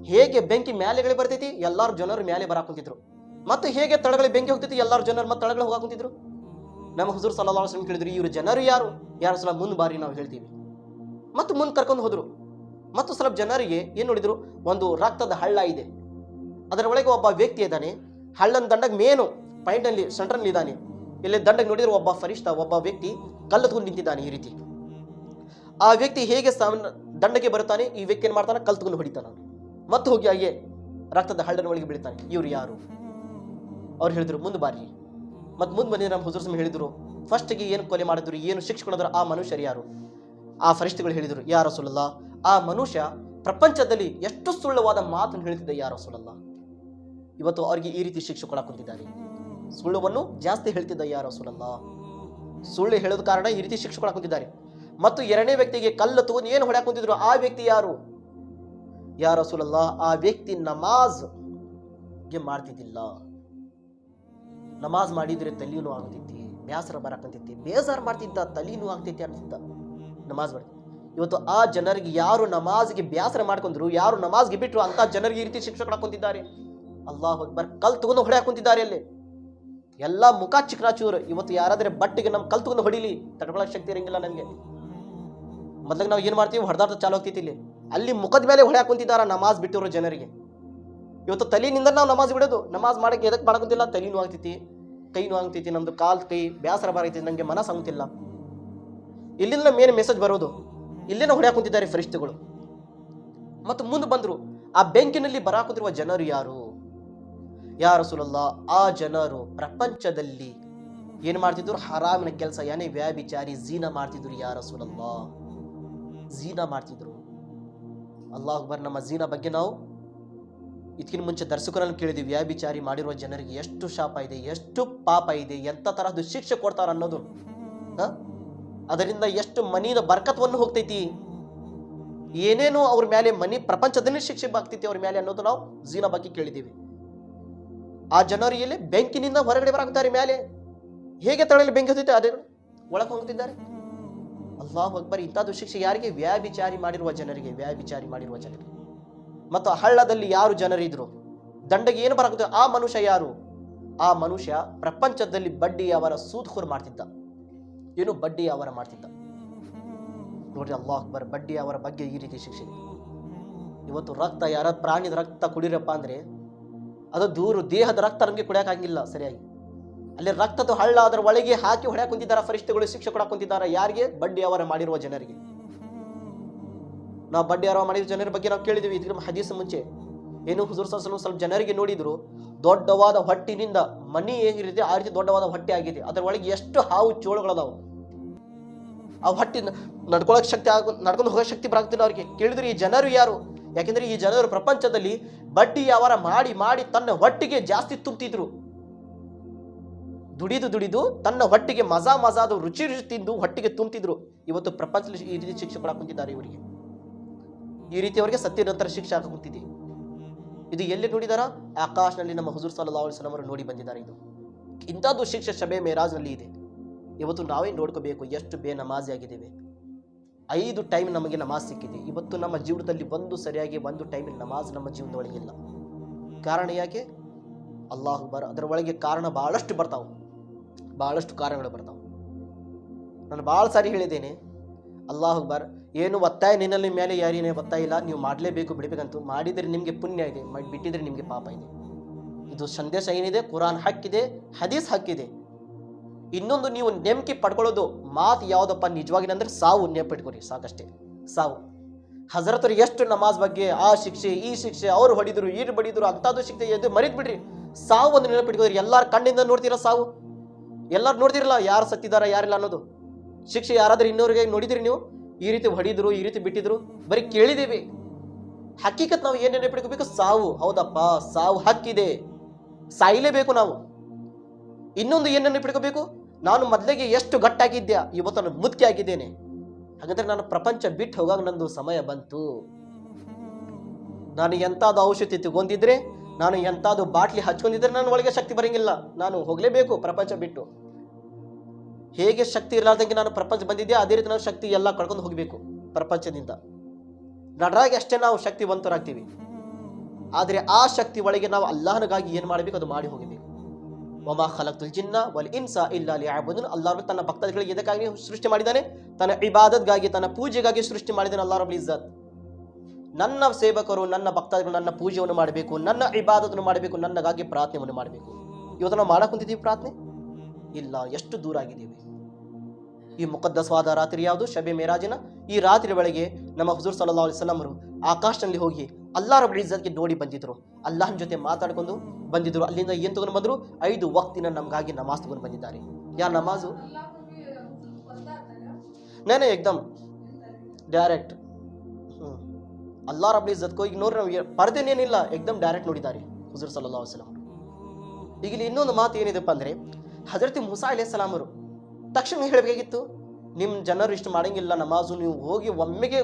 ಹೇಗೆ ಬೆಂಕಿ ಮ್ಯಾಲೆಗಳೇ ಬರ್ತೈತಿ ಎಲ್ಲಾರು ಜನರು ಮ್ಯಾಲೆ ಬರಾಕುಂತಿದ್ರು. ಮತ್ತು ಹೇಗೆ ತಳಗಡೆ ಬೆಂಕಿ ಹೋಗ್ತೈತಿ ಎಲ್ಲಾರು ಜನರು ಮತ್ತೆ ತಳಗಡೆ ಹೋಗಾಕುಂತಿದ್ರು. ನಮ್ಮ ಹುಜೂರ್ ಸಲ್ಲಲ್ಲಾಹು ಅಲೈಹಿ ವಸಲ್ಲಂ ಕೇಳಿದ್ರು, ಇವರು ಜನರು ಯಾರು? ಯಾರು ಸಲ ಮುಂದೆ ಬಾರಿ ನಾವು ಹೇಳ್ತೀವಿ. ಮತ್ತು ಮುಂದೆ ಕರ್ಕೊಂಡು ಹೋದ್ರು. ಮತ್ತು ಸ್ವಲ್ಪ ಜನರಿಗೆ ಏನು ನೋಡಿದ್ರು, ಒಂದು ರಕ್ತದ ಹಳ್ಳ ಇದೆ. ಅದರ ಒಳಗೆ ಒಬ್ಬ ವ್ಯಕ್ತಿ ಇದ್ದಾನೆ. ಹಳ್ಳನ ದಂಡಗೆ ಮೇನು ಪಾಯಿಂಟಲ್ಲಿ ಸೆಂಟ್ರಲ್ಲಿ ಇದ್ದಾನೆ. ಇಲ್ಲಿ ದಂಡಗೆ ನೋಡಿದ್ರೆ ಒಬ್ಬ ಫರಿಷ್ಠ, ಒಬ್ಬ ವ್ಯಕ್ತಿ ಕಲ್ಲು ತಗೊಂಡು ನಿಂತಿದ್ದಾನೆ. ಈ ರೀತಿ ಆ ವ್ಯಕ್ತಿ ಹೇಗೆ ದಂಡಕ್ಕೆ ಬರುತ್ತಾನೆ, ಈ ವ್ಯಕ್ತಿ ಏನು ಮಾಡ್ತಾನೆ, ಕಲ್ಲು ತಗೊಂಡು ಹೊಡಿತಾನೆ. ಮತ್ತು ಹೋಗಿ ಹಾಗೆ ರಕ್ತದ ಹಳ್ಳನ ಒಳಗೆ ಬೀಳ್ತಾನೆ. ಇವ್ರು ಯಾರು? ಅವ್ರು ಹೇಳಿದ್ರು ಮುಂದೆ ಬಾರಿ. ಮತ್ತು ಮುಂದೆ ಬಂದಿದ್ದು ನಮ್ಮ ಹುಜೂರ್ ಸಮ ಹೇಳಿದ್ರು, ಫಸ್ಟಿಗೆ ಏನು ಕೊಲೆ ಮಾಡಿದ್ರು, ಏನು ಶಿಕ್ಷೆ ಕೊಡಿದ್ರು, ಆ ಮನುಷ್ಯರು ಯಾರು? ಆ ಫರಿಷ್ಠಗಳು ಹೇಳಿದರು, ಯಾ ರಸೂಲಲ್ಲಾಹ್, ಆ ಮನುಷ್ಯ ಪ್ರಪಂಚದಲ್ಲಿ ಎಷ್ಟು ಸುಳ್ಳವಾದ ಮಾತನ್ನು ಹೇಳ್ತಿದ್ದ ಯಾ ರಸೂಲಲ್ಲಾಹ್. ಇವತ್ತು ಅವ್ರಿಗೆ ಈ ರೀತಿ ಶಿಕ್ಷೆ ಕೊಡಕ್ಕೆ ಕುಂತಿದ್ದಾರೆ. ಸುಳ್ಳವನ್ನು ಜಾಸ್ತಿ ಹೇಳ್ತಿದ್ದ ಯಾ ರಸೂಲಲ್ಲಾಹ್. ಸುಳ್ಳು ಹೇಳೋದ ಕಾರಣ ಈ ರೀತಿ ಶಿಕ್ಷೆ ಕೊಡಕ್ಕೆ ಕುಂತಿದ್ದಾರೆ. ಮತ್ತು ಎರಡನೇ ವ್ಯಕ್ತಿಗೆ ಕಲ್ಲು ತಗೊಂಡು ಏನು ಹೊಡ್ಯಾಕ್ ಕುಂತಿದ್ರು, ಆ ವ್ಯಕ್ತಿ ಯಾರು? ಯಾ ರಸೂಲಲ್ಲಾಹ್, ಆ ವ್ಯಕ್ತಿ ನಮಾಜ್ಗೆ ಮಾಡ್ತಿದ್ದಿಲ್ಲ. ನಮಾಜ್ ಮಾಡಿದ್ರೆ ತಲೀನು ಆಗ್ತೈತಿ, ಬೇಸರ ಬರಕಂತೈತಿ, ಬೇಜಾರು ಮಾಡ್ತಿದ್ದ, ತಲೀನು ಆಗ್ತೈತಿ ಅಂತಿದ್ದ ನಮಾಜ್ ಮಾಡಿ. ಇವತ್ತು ಆ ಜನರಿಗೆ ಯಾರು ನಮಾಜ್ಗೆ ಬೇಸರ ಮಾಡ್ಕೊಂಡ್ರು, ಯಾರು ನಮಾಜ್ಗೆ ಬಿಟ್ಟರು ಅಂತ ಜನರಿಗೆ ಈ ರೀತಿ ಶಿಕ್ಷೆ ಕೊಡಕ್ ಕುಂತಿದ್ದಾರೆ. ಅಲ್ಲಾಹು ಅಕ್ಬರ್. ಕಲ್ ತಗೊಂಡು ಹೊಡ್ಯಾಕ್ ಕುಂತಿದ್ದಾರೆ. ಅಲ್ಲಿ ಎಲ್ಲ ಮುಖ ಚಿಕ್ರಾಚೂರು. ಇವತ್ತು ಯಾರಾದ್ರೆ ಬಟ್ಟಿಗೆ ನಮ್ಮ ಕಲ್ ತಗೊಂಡು ಹೊಡಿಲಿ, ತಡ್ಕೊಳ್ಳೋಕೆ ಶಕ್ತಿ ಇರಂಗಿಲ್ಲ ನನಗೆ. ಮೊದಲಾಗ ನಾವು ಏನು ಮಾಡ್ತೀವಿ, ಹೊಡೆದಾಟ ಚಾಲು ಆಗ್ತೈತಿ. ಇಲ್ಲಿ ಅಲ್ಲಿ ಮುಖದ ಮೇಲೆ ಹೊಡ್ಯಾಕ್ ಕುಂತಿದ್ದಾರ ನಮಾಜ್ ಬಿಟ್ಟಿರೋ ಜನರಿಗೆ. ಇವತ್ತು ತಲೆನಿಂದ ನಾವು ನಮಾಜ್ ಬಿಡೋದು. ನಮಾಜ್ ಮಾಡಕ್ಕೆ ಎದಕ್ಕೆ ಮಾಡಕುಂತಿಲ್ಲ, ತಲೆನೂ ಆಗ್ತೈತಿ, ಕೈನೂ ಆಗ್ತೈತಿ, ನಮ್ದು ಕಾಲ್ ಕೈ ಬೇಸರ ಬರೈತಿ, ನನಗೆ ಮನಸ್ಸು ಆಗುತ್ತಿಲ್ಲ. ಇಲ್ಲಿಂದ ಮೇನ್ ಮೆಸೇಜ್ ಬರೋದು, ಇಲ್ಲಿನ ಹೊಡ್ಯಾಕ್ ಕುಂತಿದ್ದಾರೆ ಫರಿಷ್ಠಗಳು. ಮತ್ತು ಮುಂದೆ ಬಂದರು. ಆ ಬೆಂಕಿನಲ್ಲಿ ಬರಾಕುತ್ತಿರುವ ಜನರು ಯಾರು? ಯಾ ರಸೂಲಲ್ಲಾಹ್, ಆ ಜನರು ಪ್ರಪಂಚದಲ್ಲಿ ಏನು ಮಾಡ್ತಿದ್ರು, ಹರಾಮಿನ ಕೆಲಸ, ಯಾನೇ ವ್ಯಾಭಿಚಾರಿ, ಝೀನಾ ಮಾಡ್ತಿದ್ರು. ಯಾ ರಸೂಲಲ್ಲಾಹ್, ಝೀನಾ ಮಾಡ್ತಿದ್ರು. ಅಲ್ಲಾಹು ಅಕ್ಬರ್. ನಮ್ಮ ಝೀನಾ ಬಗ್ಗೆ ನಾವು ಇದಕ್ಕಿಂತ ಮುಂಚೆ ದರ್ಶಕರನ್ನು ಕೇಳಿದ್ವಿ. ವ್ಯಾಭಿಚಾರಿ ಮಾಡಿರುವ ಜನರಿಗೆ ಎಷ್ಟು ಶಾಪ ಇದೆ, ಎಷ್ಟು ಪಾಪ ಇದೆ, ಎಂಥ ತರಹದ ಶಿಕ್ಷೆ ಕೊಡ್ತಾರ ಅನ್ನೋದು. ಅದರಿಂದ ಎಷ್ಟು ಮನಿಯ ಬರ್ಕತ್ವನ್ನು ಹೋಗ್ತೈತಿ, ಏನೇನು ಅವ್ರ ಮೇಲೆ ಮನಿ ಪ್ರಪಂಚದಲ್ಲಿ ಶಿಕ್ಷೆ ಆಗ್ತೈತಿ ಅವ್ರ ಮೇಲೆ ಅನ್ನೋದು ನಾವು ಝೀನಾ ಬಗ್ಗೆ ಕೇಳಿದ್ದೀವಿ. ಆ ಜನರಿಗೆ ಬೆಂಕಿನಿಂದ ಹೊರಗಡೆ ಬರಾಕ್ತಾರೆ. ಮೇಲೆ ಹೇಗೆ ತಳಲಿ ಬೆಂಕಿ ಹೊತ್ತೈತೆ ಅದೇ ಒಳಗೆ ಹೋಗ್ತಿದ್ದಾರೆ. ಅಲ್ಲಾಹು ಅಕ್ಬರ್. ಇಂಥದ್ದು ಶಿಕ್ಷೆ ಯಾರಿಗೆ? ವ್ಯಾಭಿಚಾರಿ ಮಾಡಿರುವ ಜನರಿಗೆ, ವ್ಯಾಭಿಚಾರಿ ಮಾಡಿರುವ ಜನರಿಗೆ. ಮತ್ತು ಹಳ್ಳದಲ್ಲಿ ಯಾರು ಜನರಿದ್ರು, ದಂಡಗೆ ಏನು ಬರಾಕುತ್ತೆ, ಆ ಮನುಷ್ಯ ಯಾರು? ಆ ಮನುಷ್ಯ ಪ್ರಪಂಚದಲ್ಲಿ ಬಡ್ಡಿ ಅವರ ಸೂದ್ಖೋರ್ ಮಾಡ್ತಿದ್ದ. ಏನು ಬಡ್ಡಿ ಅವರ ಮಾಡ್ತಿದ್ದ ನೋಡ್ರಿ. ಅಲ್ಲಾಹು ಅಕ್ಬರ್. ಬಡ್ಡಿ ಅವರ ಬಗ್ಗೆ ಈ ರೀತಿ ಶಿಕ್ಷೆ. ಇವತ್ತು ರಕ್ತ, ಯಾರ ಪ್ರಾಣಿದ ರಕ್ತ ಕುಡಿರಪ್ಪ ಅಂದ್ರೆ ಅದು ದೂರ, ದೇಹದ ರಕ್ತ ನಮಗೆ ಕುಡಿಯೋಕ್ಕಾಗಿಲ್ಲ ಸರಿಯಾಗಿ. ಅಲ್ಲಿ ರಕ್ತದ ಹಳ್ಳ ಅದರ ಒಳಗೆ ಹಾಕಿ ಹೊಡ್ಯಾಕ್ ಕುಂತಿದ್ದಾರೆ ಫರಿಷ್ಠಗಳು, ಶಿಕ್ಷೆ ಕೊಡಕ್ ಕುಂತಿದ್ದಾರೆ. ಯಾರಿಗೆ? ಬಡ್ಡಿ ಅವರ ಮಾಡಿರುವ ಜನರಿಗೆ. ನಾವು ಬಡ್ಡಿ ಅವರ ಮಾಡಿರುವ ಜನರ ಬಗ್ಗೆ ನಾವು ಕೇಳಿದ್ವಿ ಇದಕ್ಕೆ ಹದೀಸ್ ಮುಂಚೆ. ಏನು ಹುಜೂರ್ ಸಲ್ಲಲ್ಲಾಹು ಅಲೈಹಿ ವಸಲ್ಲಂ ಸ್ವಲ್ಪ ಜನರಿಗೆ ನೋಡಿದ್ರು, ದೊಡ್ಡವಾದ ಹೊಟ್ಟಿನಿಂದ ಮನಿ ಹೇಗಿರುತ್ತೆ ಆ ರೀತಿ ದೊಡ್ಡವಾದ ಹೊಟ್ಟೆ ಆಗಿದೆ. ಅದರ ಒಳಗೆ ಎಷ್ಟು ಹಾವು ಚೋಳುಗಳದಾವು. ಆ ಹೊಟ್ಟೆ ನಡ್ಕೊಳ್ಳೋಕೆ ಶಕ್ತಿ ನಡ್ಕೊಂಡು ಹೋಗೋ ಶಕ್ತಿ ಬರಾಗ್ತಿಲ್ಲ ಅವ್ರಿಗೆ. ಕೇಳಿದ್ರೆ ಈ ಜನರು ಯಾರು? ಯಾಕೆಂದ್ರೆ ಈ ಜನರು ಪ್ರಪಂಚದಲ್ಲಿ ಬಡ್ಡಿ ವ್ಯವಹಾರ ಮಾಡಿ ಮಾಡಿ ತನ್ನ ಹೊಟ್ಟಿಗೆ ಜಾಸ್ತಿ ತುಂಬ್ತಿದ್ರು. ದುಡಿದು ತನ್ನ ಹೊಟ್ಟಿಗೆ ಮಜಾದ ರುಚಿ ತಿಂದು ಹೊಟ್ಟಿಗೆ ತುಂಬ್ತಿದ್ರು. ಇವತ್ತು ಪ್ರಪಂಚದಲ್ಲಿ ಈ ರೀತಿ ಶಿಕ್ಷೆ ಕೊಡಕ್ಕೆ ಕುಂತಿದ್ದಾರೆ ಇವರಿಗೆ. ಈ ರೀತಿ ಅವರಿಗೆ ಸತ್ಯ ನಂತರ ಶಿಕ್ಷೆ ಹಾಕ ಕುಂತಿದೆ. ಇದು ಎಲ್ಲಿ ನೋಡಿದಾರ? ಆಕಾಶನಲ್ಲಿ ನಮ್ಮ ಹುಜೂರ್ ಸಲ್ಲಲ್ಲಾಹು ಅಲೈಹಿ ವಸಲ್ಲಂ ಅವರು ನೋಡಿ ಬಂದಿದ್ದಾರೆ. ಇದು ಇಂಥದ್ದು ಶಿಕ್ಷೆ ಶಬೆ ಮೇರಾಜ್ನಲ್ಲಿ ಇದೆ. ಇವತ್ತು ನಾವೇ ನೋಡ್ಕೋಬೇಕು ಎಷ್ಟು ನಮಾಜಿ ಆಗಿದ್ದೇವೆ. 5 ಟೈಮ್ ನಮಗೆ ನಮಾಜ್ ಸಿಕ್ಕಿದೆ. ಇವತ್ತು ನಮ್ಮ ಜೀವನದಲ್ಲಿ ಸರಿಯಾಗಿ 1 ಟೈಮ್ ನಮಾಜ್ ನಮ್ಮ ಜೀವನದ ಒಳಗಿಲ್ಲ. ಕಾರಣ ಯಾಕೆ? ಅಲ್ಲಾಹು ಅಕ್ಬರ್. ಅದರ ಒಳಗೆ ಕಾರಣ ಬಹಳಷ್ಟು ಬರ್ತಾವೆ, ಬಹಳಷ್ಟು ಕಾರಣಗಳು ಬರ್ತಾವೆ. ನಾನು ಭಾಳ ಸಾರಿ ಹೇಳಿದ್ದೇನೆ, ಅಲ್ಲಾಹು ಅಕ್ಬರ್, ಏನು ಒತ್ತಾಯ ನಿನ್ನಲ್ಲಿ ಮೇಲೆ ಯಾರೇನೇ ಒತ್ತಾಯ ಇಲ್ಲ, ನೀವು ಮಾಡಲೇಬೇಕು ಬಿಡಬೇಕಂತ. ಮಾಡಿದರೆ ನಿಮಗೆ ಪುಣ್ಯ ಇದೆ, ಬಿಟ್ಟಿದ್ರೆ ನಿಮಗೆ ಪಾಪ ಇದೆ. ಇದು ಸಂದೇಶ ಏನಿದೆ, ಕುರಾನ್ ಹಕ್ಕಿದೆ, ಹದೀಸ್ ಹಕ್ಕಿದೆ. ಇನ್ನೊಂದು ನೀವು ನೆಮ್ಮದಿ ಪಡ್ಕೊಳ್ಳೋದು ಮಾತು ಯಾವುದಪ್ಪ ನಿಜವಾಗಿ ಅಂದ್ರೆ ಸಾವು ನೆನಪಿಟ್ಕೊರಿ, ಸಾಕಷ್ಟೇ. ಸಾವು. ಹಜರತರು ಎಷ್ಟು ನಮಾಜ್ ಬಗ್ಗೆ ಆ ಶಿಕ್ಷೆ ಈ ಶಿಕ್ಷೆ, ಅವ್ರು ಹೊಡಿದ್ರು ಈರು ಬಡಿದ್ರು ಅಂಥದ್ದು ಶಿಕ್ಷೆ ಎದ್ದು ಮರಿದ್ ಬಿಡ್ರಿ. ಸಾವು ಒಂದು ನೆನಪಿಟ್ಕೋರಿ. ಎಲ್ಲಾರ ಕಣ್ಣಿಂದ ನೋಡ್ತೀರಾ ಸಾವು? ಎಲ್ಲರೂ ನೋಡ್ತಿರಲ್ಲ ಯಾರು ಸತ್ತಿದಾರ ಯಾರಿಲ್ಲ ಅನ್ನೋದು. ಶಿಕ್ಷೆ ಯಾರಾದ್ರೂ ಇನ್ನೋರಿಗೆ ನೋಡಿದಿರಿ ನೀವು? ಈ ರೀತಿ ಹೊಡಿದ್ರು ಈ ರೀತಿ ಬಿಟ್ಟಿದ್ರು ಬರೀ ಕೇಳಿದ್ದೀವಿ. ಹಕ್ಕಿಕತ್ ನಾವು ಏನ್ ನೆನಪಿಟ್ಕೋಬೇಕು? ಸಾವು. ಹೌದಪ್ಪ, ಸಾವು ಹಕ್ಕಿದೆ, ಸಾಯಲೇಬೇಕು ನಾವು. ಇನ್ನೊಂದು ಏನ್ ನೆನಪಿಟ್ಕೋಬೇಕು? ನಾನು ಮೊದಲಿಗೆ ಎಷ್ಟು ಗಟ್ಟಾಗಿದ್ದೆ, ಇವತ್ತು ನಾನು ಮುದುಕಿ ಆಗಿದ್ದೇನೆ. ಹಾಗಾದ್ರೆ ನಾನು ಪ್ರಪಂಚ ಬಿಟ್ಟು ಹೋಗಾಗ ನಂದು ಸಮಯ ಬಂತು. ನಾನು ಎಂತಾದ ಔಷಧಿ ತಗೊಂಡಿದ್ರೆ, ನಾನು ಎಂತಾದು ಬಾಟ್ಲಿ ಹಚ್ಕೊಂಡಿದ್ರೆ ನನ್ನ ಒಳಗೆ ಶಕ್ತಿ ಬರಂಗಿಲ್ಲ. ನಾನು ಹೋಗ್ಲೇಬೇಕು ಪ್ರಪಂಚ ಬಿಟ್ಟು. ಹೇಗೆ ಶಕ್ತಿ ಇರಲಾರ್ದಂಗೆ ನಾನು ಪ್ರಪಂಚ ಬಂದಿದ್ದೆ, ಅದೇ ರೀತಿ ನಾವು ಶಕ್ತಿ ಎಲ್ಲ ಕಳ್ಕೊಂಡು ಹೋಗಬೇಕು ಪ್ರಪಂಚದಿಂದ. ನಡರಾಗಿ ಅಷ್ಟೇ ನಾವು ಶಕ್ತಿವಂತರಾಗ್ತೀವಿ. ಆದರೆ ಆ ಶಕ್ತಿ ಒಳಗೆ ನಾವು ಅಲ್ಲಾಹನಿಗಾಗಿ ಏನು ಮಾಡಬೇಕು ಅದು ಮಾಡಿ ಹೋಗಬೇಕು. ವಮಾ ಖಲಕ್ತುಲ್ ಜಿನ್ನ ವಲ್ ಇನ್ಸ ಇಲ್ಲಾ ಲಿಯಅಬುದುನ್. ಅಲ್ಲಾಹ್ ತನ್ನ ಭಕ್ತರಿಗೆ ಎದಕ್ಕಾಗಿ ಸೃಷ್ಟಿ ಮಾಡಿದ್ದಾನೆ? ತನ್ನ ಇಬಾದತ್ಗಾಗಿ, ತನ್ನ ಪೂಜೆಗಾಗಿ ಸೃಷ್ಟಿ ಮಾಡಿದ್ದಾನೆ ಅಲ್ಲಾಹ್ ರಬ್ಬುಲ್ ಇಜ್ಜತ್. ನನ್ನ ಸೇವಕರು, ನನ್ನ ಭಕ್ತರು ನನ್ನ ಪೂಜೆಯನ್ನು ಮಾಡಬೇಕು, ನನ್ನ ಇಬಾದತನ್ನು ಮಾಡಬೇಕು, ನನ್ನಗಾಗಿ ಪ್ರಾರ್ಥನೆಯನ್ನು ಮಾಡಬೇಕು. ಇವತ್ತು ನಾವು ಮಾಡಕ್ ಕುಂತಿದ್ದೀವಿ ಪ್ರಾರ್ಥನೆ? ಇಲ್ಲ. ಎಷ್ಟು ದೂರ ಆಗಿದ್ದೀವಿ. ಈ ಮುಕದ್ದಸ್ವಾದ ರಾತ್ರಿ ಯಾವುದು? ಶಬೆ ಮೇರಾಜಿನ ಈ ರಾತ್ರಿ ವೇಳೆಗೆ ನಮ್ಮ ಹುಜೂರ್ ಸಲ್ಲಲ್ಲಾಹು ಅಲೈಹಿ ವಸಲ್ಲಂ ಅವರು ಆಕಾಶದಲ್ಲಿ ಹೋಗಿ ಅಲ್ಲಾಹ್ ರಬ್ಬುಲ್ ಇಜ್ಜತ್ಗೆ ನೋಡಿ ಬಂದಿದ್ರು. ಅಲ್ಲಾಹನ ಜೊತೆ ಮಾತಾಡ್ಕೊಂಡು ಬಂದಿದ್ರು. ಅಲ್ಲಿಂದ ಏನು ತಗೊಂಡು ಬಂದ್ರು? 5 ವಕ್ತಿನ ನಮಗಾಗಿ ನಮಾಜ್ ತಗೊಂಡು ಬಂದಿದ್ದಾರೆ. ಯಾ ನಮಾಜು? ನೇನೆ ಏಕ್ದಮ್ ಡೈರೆಕ್ಟ್. ಅಲ್ಲಾಹ್ ರಬ್ಬುಲ್ ಇಜ್ಜತ್ ಈಗ ನೋಡ್ರಿ, ನಾವು ಪರ್ದೇನೇನಿಲ್ಲ, ಏಕ್ದಮ್ ಡೈರೆಕ್ಟ್ ನೋಡಿದ್ದಾರೆ ಹುಜೂರ್ ಸಲ್ಲಲ್ಲಾಹು ಅಲೈಹಿ ವಸಲ್ಲಂ. ಈಗ ಇಲ್ಲಿ ಇನ್ನೊಂದು ಮಾತು ಏನಿದೆಪ್ಪ ಅಂದ್ರೆ, ಹಜರತ್ ಮೂಸಾ ಅಲೈಹಿಸ್ಸಲಾಂ ಅವರು ತಕ್ಷಣ ಹೇಳಬೇಕಾಗಿತ್ತು, ನಿಮ್ಮ ಜನರು ಇಷ್ಟು ಮಾಡಂಗಿಲ್ಲ ನಮಾಜು, ನೀವು ಹೋಗಿ ಒಮ್ಮೆಗೆ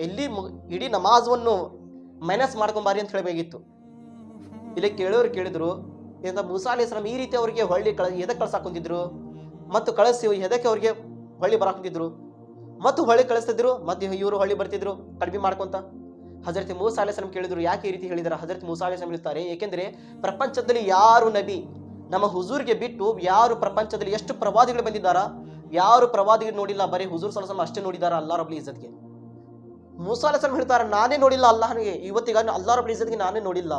ಎಲ್ಲಿ ಇಡೀ ನಮಾಜವನ್ನು ಮೈನಸ್ ಮಾಡ್ಕೊಂಬಾರಿ ಅಂತ ಹೇಳಬೇಕಿತ್ತು. ಇಲ್ಲಿ ಕೇಳೋರು ಕೇಳಿದ್ರು, ಇಂದ ಮೂಸಾ ಅಲೈಹಿಸ್ಸಲಾಂ ಈ ರೀತಿ ಅವರಿಗೆ ಹೊಳ್ಳಿ ಎದಕ್ಕೆ ಕಳ್ಸಾಕೊಂತಿದ್ರು, ಮತ್ತು ಕಳಿಸಿ ಎದಕ್ಕೆ ಅವ್ರಿಗೆ ಹೊಳ್ಳಿ ಬರಾಕೊಂತಿದ್ರು, ಮತ್ತು ಹೊಳ್ಳಿ ಕಳಿಸ್ತಿದ್ರು, ಮತ್ತೆ ಇವರು ಹೊಳ್ಳಿ ಬರ್ತಿದ್ರು ಕಡಿಮೆ ಮಾಡ್ಕೊಂತ. ಹಜರತ್ ಮೂಸಾ ಅಲೈಹಿಸ್ಸಲಾಂ ಕೇಳಿದ್ರು, ಯಾಕೆ ಈ ರೀತಿ ಹೇಳಿದಾರೆ? ಹಜರತ್ ಮೂಸಾ ಅಲೈಹಿಸ್ಸಲಾಂ ಹೇಳ್ತಾರೆ, ಏಕೆಂದ್ರೆ ಪ್ರಪಂಚದಲ್ಲಿ ಯಾರು ನಬಿ ನಮ್ಮ ಹುಜೂರ್ಗೆ ಬಿಟ್ಟು ಯಾರು ಪ್ರಪಂಚದಲ್ಲಿ ಎಷ್ಟು ಪ್ರವಾದಿಗಳು ಬಂದಿದ್ದಾರ, ಯಾರು ಪ್ರವಾದಿಗಳು ನೋಡಿಲ್ಲ, ಬರೀ ಹುಜೂರ್ ಸಲ್ಲಲ್ಲಾಹು ಅಲೈಹಿ ವಸಲ್ಲಂ ಅಷ್ಟೇ ನೋಡಿದಾರ ಅಲ್ಲಾಹ್ ರಬ್ಬುಲ್ ಇಜ್ಜತ್ಗೆ. ಮೂಸಾ ಅಲೈಹಿಸ್ಸಲಾಂ ಹೇಳ್ತಾರೆ, ನಾನೇ ನೋಡಿಲ್ಲ ಅಲ್ಲಾಹನಿಗೆ, ಇವತ್ತಿಗ ಅಲ್ಲಾಹ್ ರಬ್ಬುಲ್ ಇಜ್ಜತ್ಗೆ ನಾನೇ ನೋಡಿಲ್ಲ.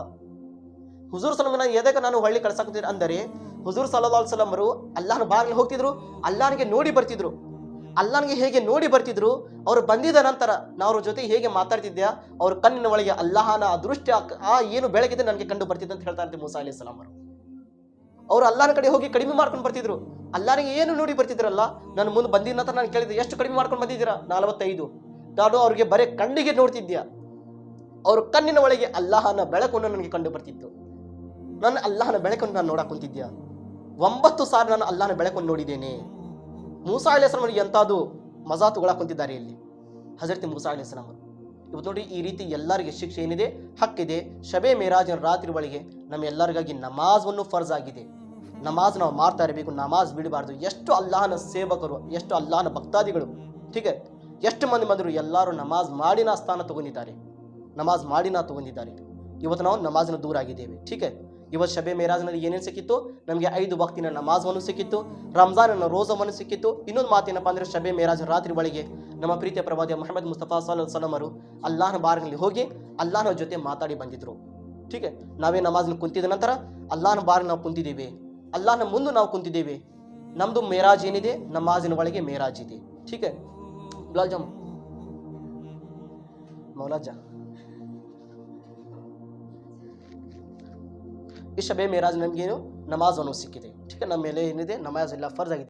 ಹುಜೂರ್ ಸಲ್ಲಲ್ಲಾಹು ಎದಕ್ಕೆ ನಾನು ಹೊಳ್ಳಿ ಕಳ್ಸಾಕ್ತಿದ್ರು ಅಂದರೆ, ಹುಜೂರ್ ಸಲ್ಲಲ್ಲಾಹು ಅಲೈಹಿ ವಸಲ್ಲಂ ಅವರು ಅಲ್ಲಾಹನ ಬಾಗಿಲು ಹೋಗ್ತಿದ್ರು, ಅಲ್ಲಾಹನಿಗೆ ನೋಡಿ ಬರ್ತಿದ್ರು. ಅಲ್ಲಾಹನಿಗೆ ಹೇಗೆ ನೋಡಿ ಬರ್ತಿದ್ರು, ಅವರು ಬಂದಿದ ನಂತರ ನಾವು ಅವ್ರ ಜೊತೆ ಹೇಗೆ ಮಾತಾಡ್ತಿದ್ದೆ, ಅವ್ರ ಕಣ್ಣಿನ ಒಳಗೆ ಅಲ್ಲಾಹನ ಅದೃಷ್ಟ ಏನು ಬೆಳಗಿದೆ ನನಗೆ ಕಂಡು ಬರ್ತಿದ್ದೆ ಅಂತ ಹೇಳ್ತಾರೆ ಮೂಸಾ ಅಲೈಹಿಸ್ಸಲಾಂ ಅವರು. ಅವರು ಅಲ್ಲಾಹನ ಕಡೆ ಹೋಗಿ ಕಡಿಮೆ ಮಾಡ್ಕೊಂಡು ಬರ್ತಿದ್ರು. ಅಲ್ಲಾಹನಿಗೆ ಏನು ನೋಡಿ ಬರ್ತಿದ್ರಲ್ಲ, ನಾನು ಮುಂದೆ ಬಂದಿದ ನಂತರ ನಾನು ಕೇಳಿದೆ, ಎಷ್ಟು ಕಡಿಮೆ ಮಾಡ್ಕೊಂಡು ಬಂದಿದ್ದೀರಾ? 45. ನಾನು ಅವ್ರಿಗೆ ಬರೀ ಕಣ್ಣಿಗೆ ನೋಡ್ತಿದ್ದೆ, ಅವ್ರ ಕಣ್ಣಿನ ಒಳಗೆ ಅಲ್ಲಾಹನ ಬೆಳಕನ್ನು ನನಗೆ ಕಂಡು ಬರ್ತಿತ್ತು. ನಾನು ಅಲ್ಲಾಹನ ಬೆಳಕನ್ನು ನಾನು ನೋಡಕ್ ಕುಂತಿದ್ದೆ. 9 ಸಾರಿ ನಾನು ಅಲ್ಲಾಹನ ಬೆಳಕನ್ನು ನೋಡಿದ್ದೇನೆ. ಮೂಸಾ ಅಲೈಹಿಸ್ಸಲಾಂ ಎಂತಾದು ಮಜಾ ತಗೊಳಕ್ ಕುಂತಿದ್ದಾರೆ ಇಲ್ಲಿ ಹಜರತ್ ಮೂಸಾ ಅಲೈಹಿಸ್ಸಲಾಂ ಅವರು. ಇವತ್ತು ನೋಡಿ, ಈ ರೀತಿ ಎಲ್ಲರಿಗೆ ಶಿಕ್ಷೆ ಏನಿದೆ, ಹಕ್ಕಿದೆ. ಶಬೆ ಮೇರಾಜಿನ ರಾತ್ರಿ ಒಳಗೆ ನಮ್ಮ ಎಲ್ಲರಿಗಾಗಿ ನಮಾಜನ್ನು ಫರ್ಜ್ ಆಗಿದೆ. ನಮಾಜ್ ನಾವು ಮಾಡ್ತಾ ಇರಬೇಕು, ನಮಾಜ್ ಬಿಡಬಾರ್ದು. ಎಷ್ಟು ಅಲ್ಲಾಹನ ಸೇವಕರು, ಎಷ್ಟು ಅಲ್ಲಾಹನ ಭಕ್ತಾದಿಗಳು, ಹೀಗೆ ಎಷ್ಟು ಮಂದಿ ಬಂದರು, ಎಲ್ಲರೂ ನಮಾಜ್ ಮಾಡಿನ ಸ್ಥಾನ ತಗೊಂಡಿದ್ದಾರೆ, ನಮಾಜ್ ಮಾಡಿನ ತಗೊಂಡಿದ್ದಾರೆ. ಇವತ್ತು ನಾವು ನಮಾಜ್ನ ದೂರ ಆಗಿದ್ದೇವೆ. ಹೀಗೆ ಇವತ್ತು ಶಬೆ ಮೇರಾಜ್ನಲ್ಲಿ ಏನೇನು ಸಿಕ್ಕಿತ್ತು? ನಮಗೆ 5 ವಕ್ತಿನ ನಮಾಜ್ವನ್ನು ಸಿಕ್ಕಿತ್ತು, ರಂಜಾನನ ರೋಜವನ್ನು ಸಿಕ್ಕಿತ್ತು. ಇನ್ನೊಂದು ಮಾತೇನಪ್ಪ ಅಂದರೆ, ಶಬೆ ಮೇರಾಜ್ ರಾತ್ರಿ ಒಳಗೆ ನಮ್ಮ ಪ್ರೀತಿಯ ಪ್ರವಾದಿ ಮುಹಮ್ಮದ್ ಮುಸ್ತಫಾ ಸಲ್ಲಲ್ಲಾಹು ಅಲೈಹಿ ವಸಲ್ಲಂ ಅವರು ಅಲ್ಲಾಹನ ಬಾರ್ನಲ್ಲಿ ಹೋಗಿ ಅಲ್ಲಾಹನ ಜೊತೆ ಮಾತಾಡಿ ಬಂದಿದ್ರು. ಹೀಗೆ ನಾವೇ ನಮಾಜ್ನ ಕುಂತಿದ ನಂತರ ಅಲ್ಲಾಹನ ಬಾರ್ನಲ್ಲಿ ನಾವು ಕುಂತಿದ್ದೇವೆ, ಅಲ್ಲಾಹನ ಮುಂದೆ ನಾವು ಕುಂತಿದ್ದೇವೆ. ನಮ್ಮದು ಮೇರಾಜ್ ಏನಿದೆ, ನಮಾಜಿನ ಒಳಗೆ ಮೇರಾಜ್ ಇದೆ. ಹೀಗೆ ಗುಲಾಬ್ ಜಾಮ್ ಮೌಲಾಜಾ ಈ ಶಬೆ ಮೇರಾಜ್ ನಮಗೇನು ನಮಾಜ್ ಅನ್ನೋ ಸಿಕ್ಕಿದೆ. ಠೀಕ, ನಮ್ಮ ಮೇಲೆ ಏನಿದೆ ನಮಾಜ್ ಎಲ್ಲ ಫರ್ಜ್ ಆಗಿದೆ.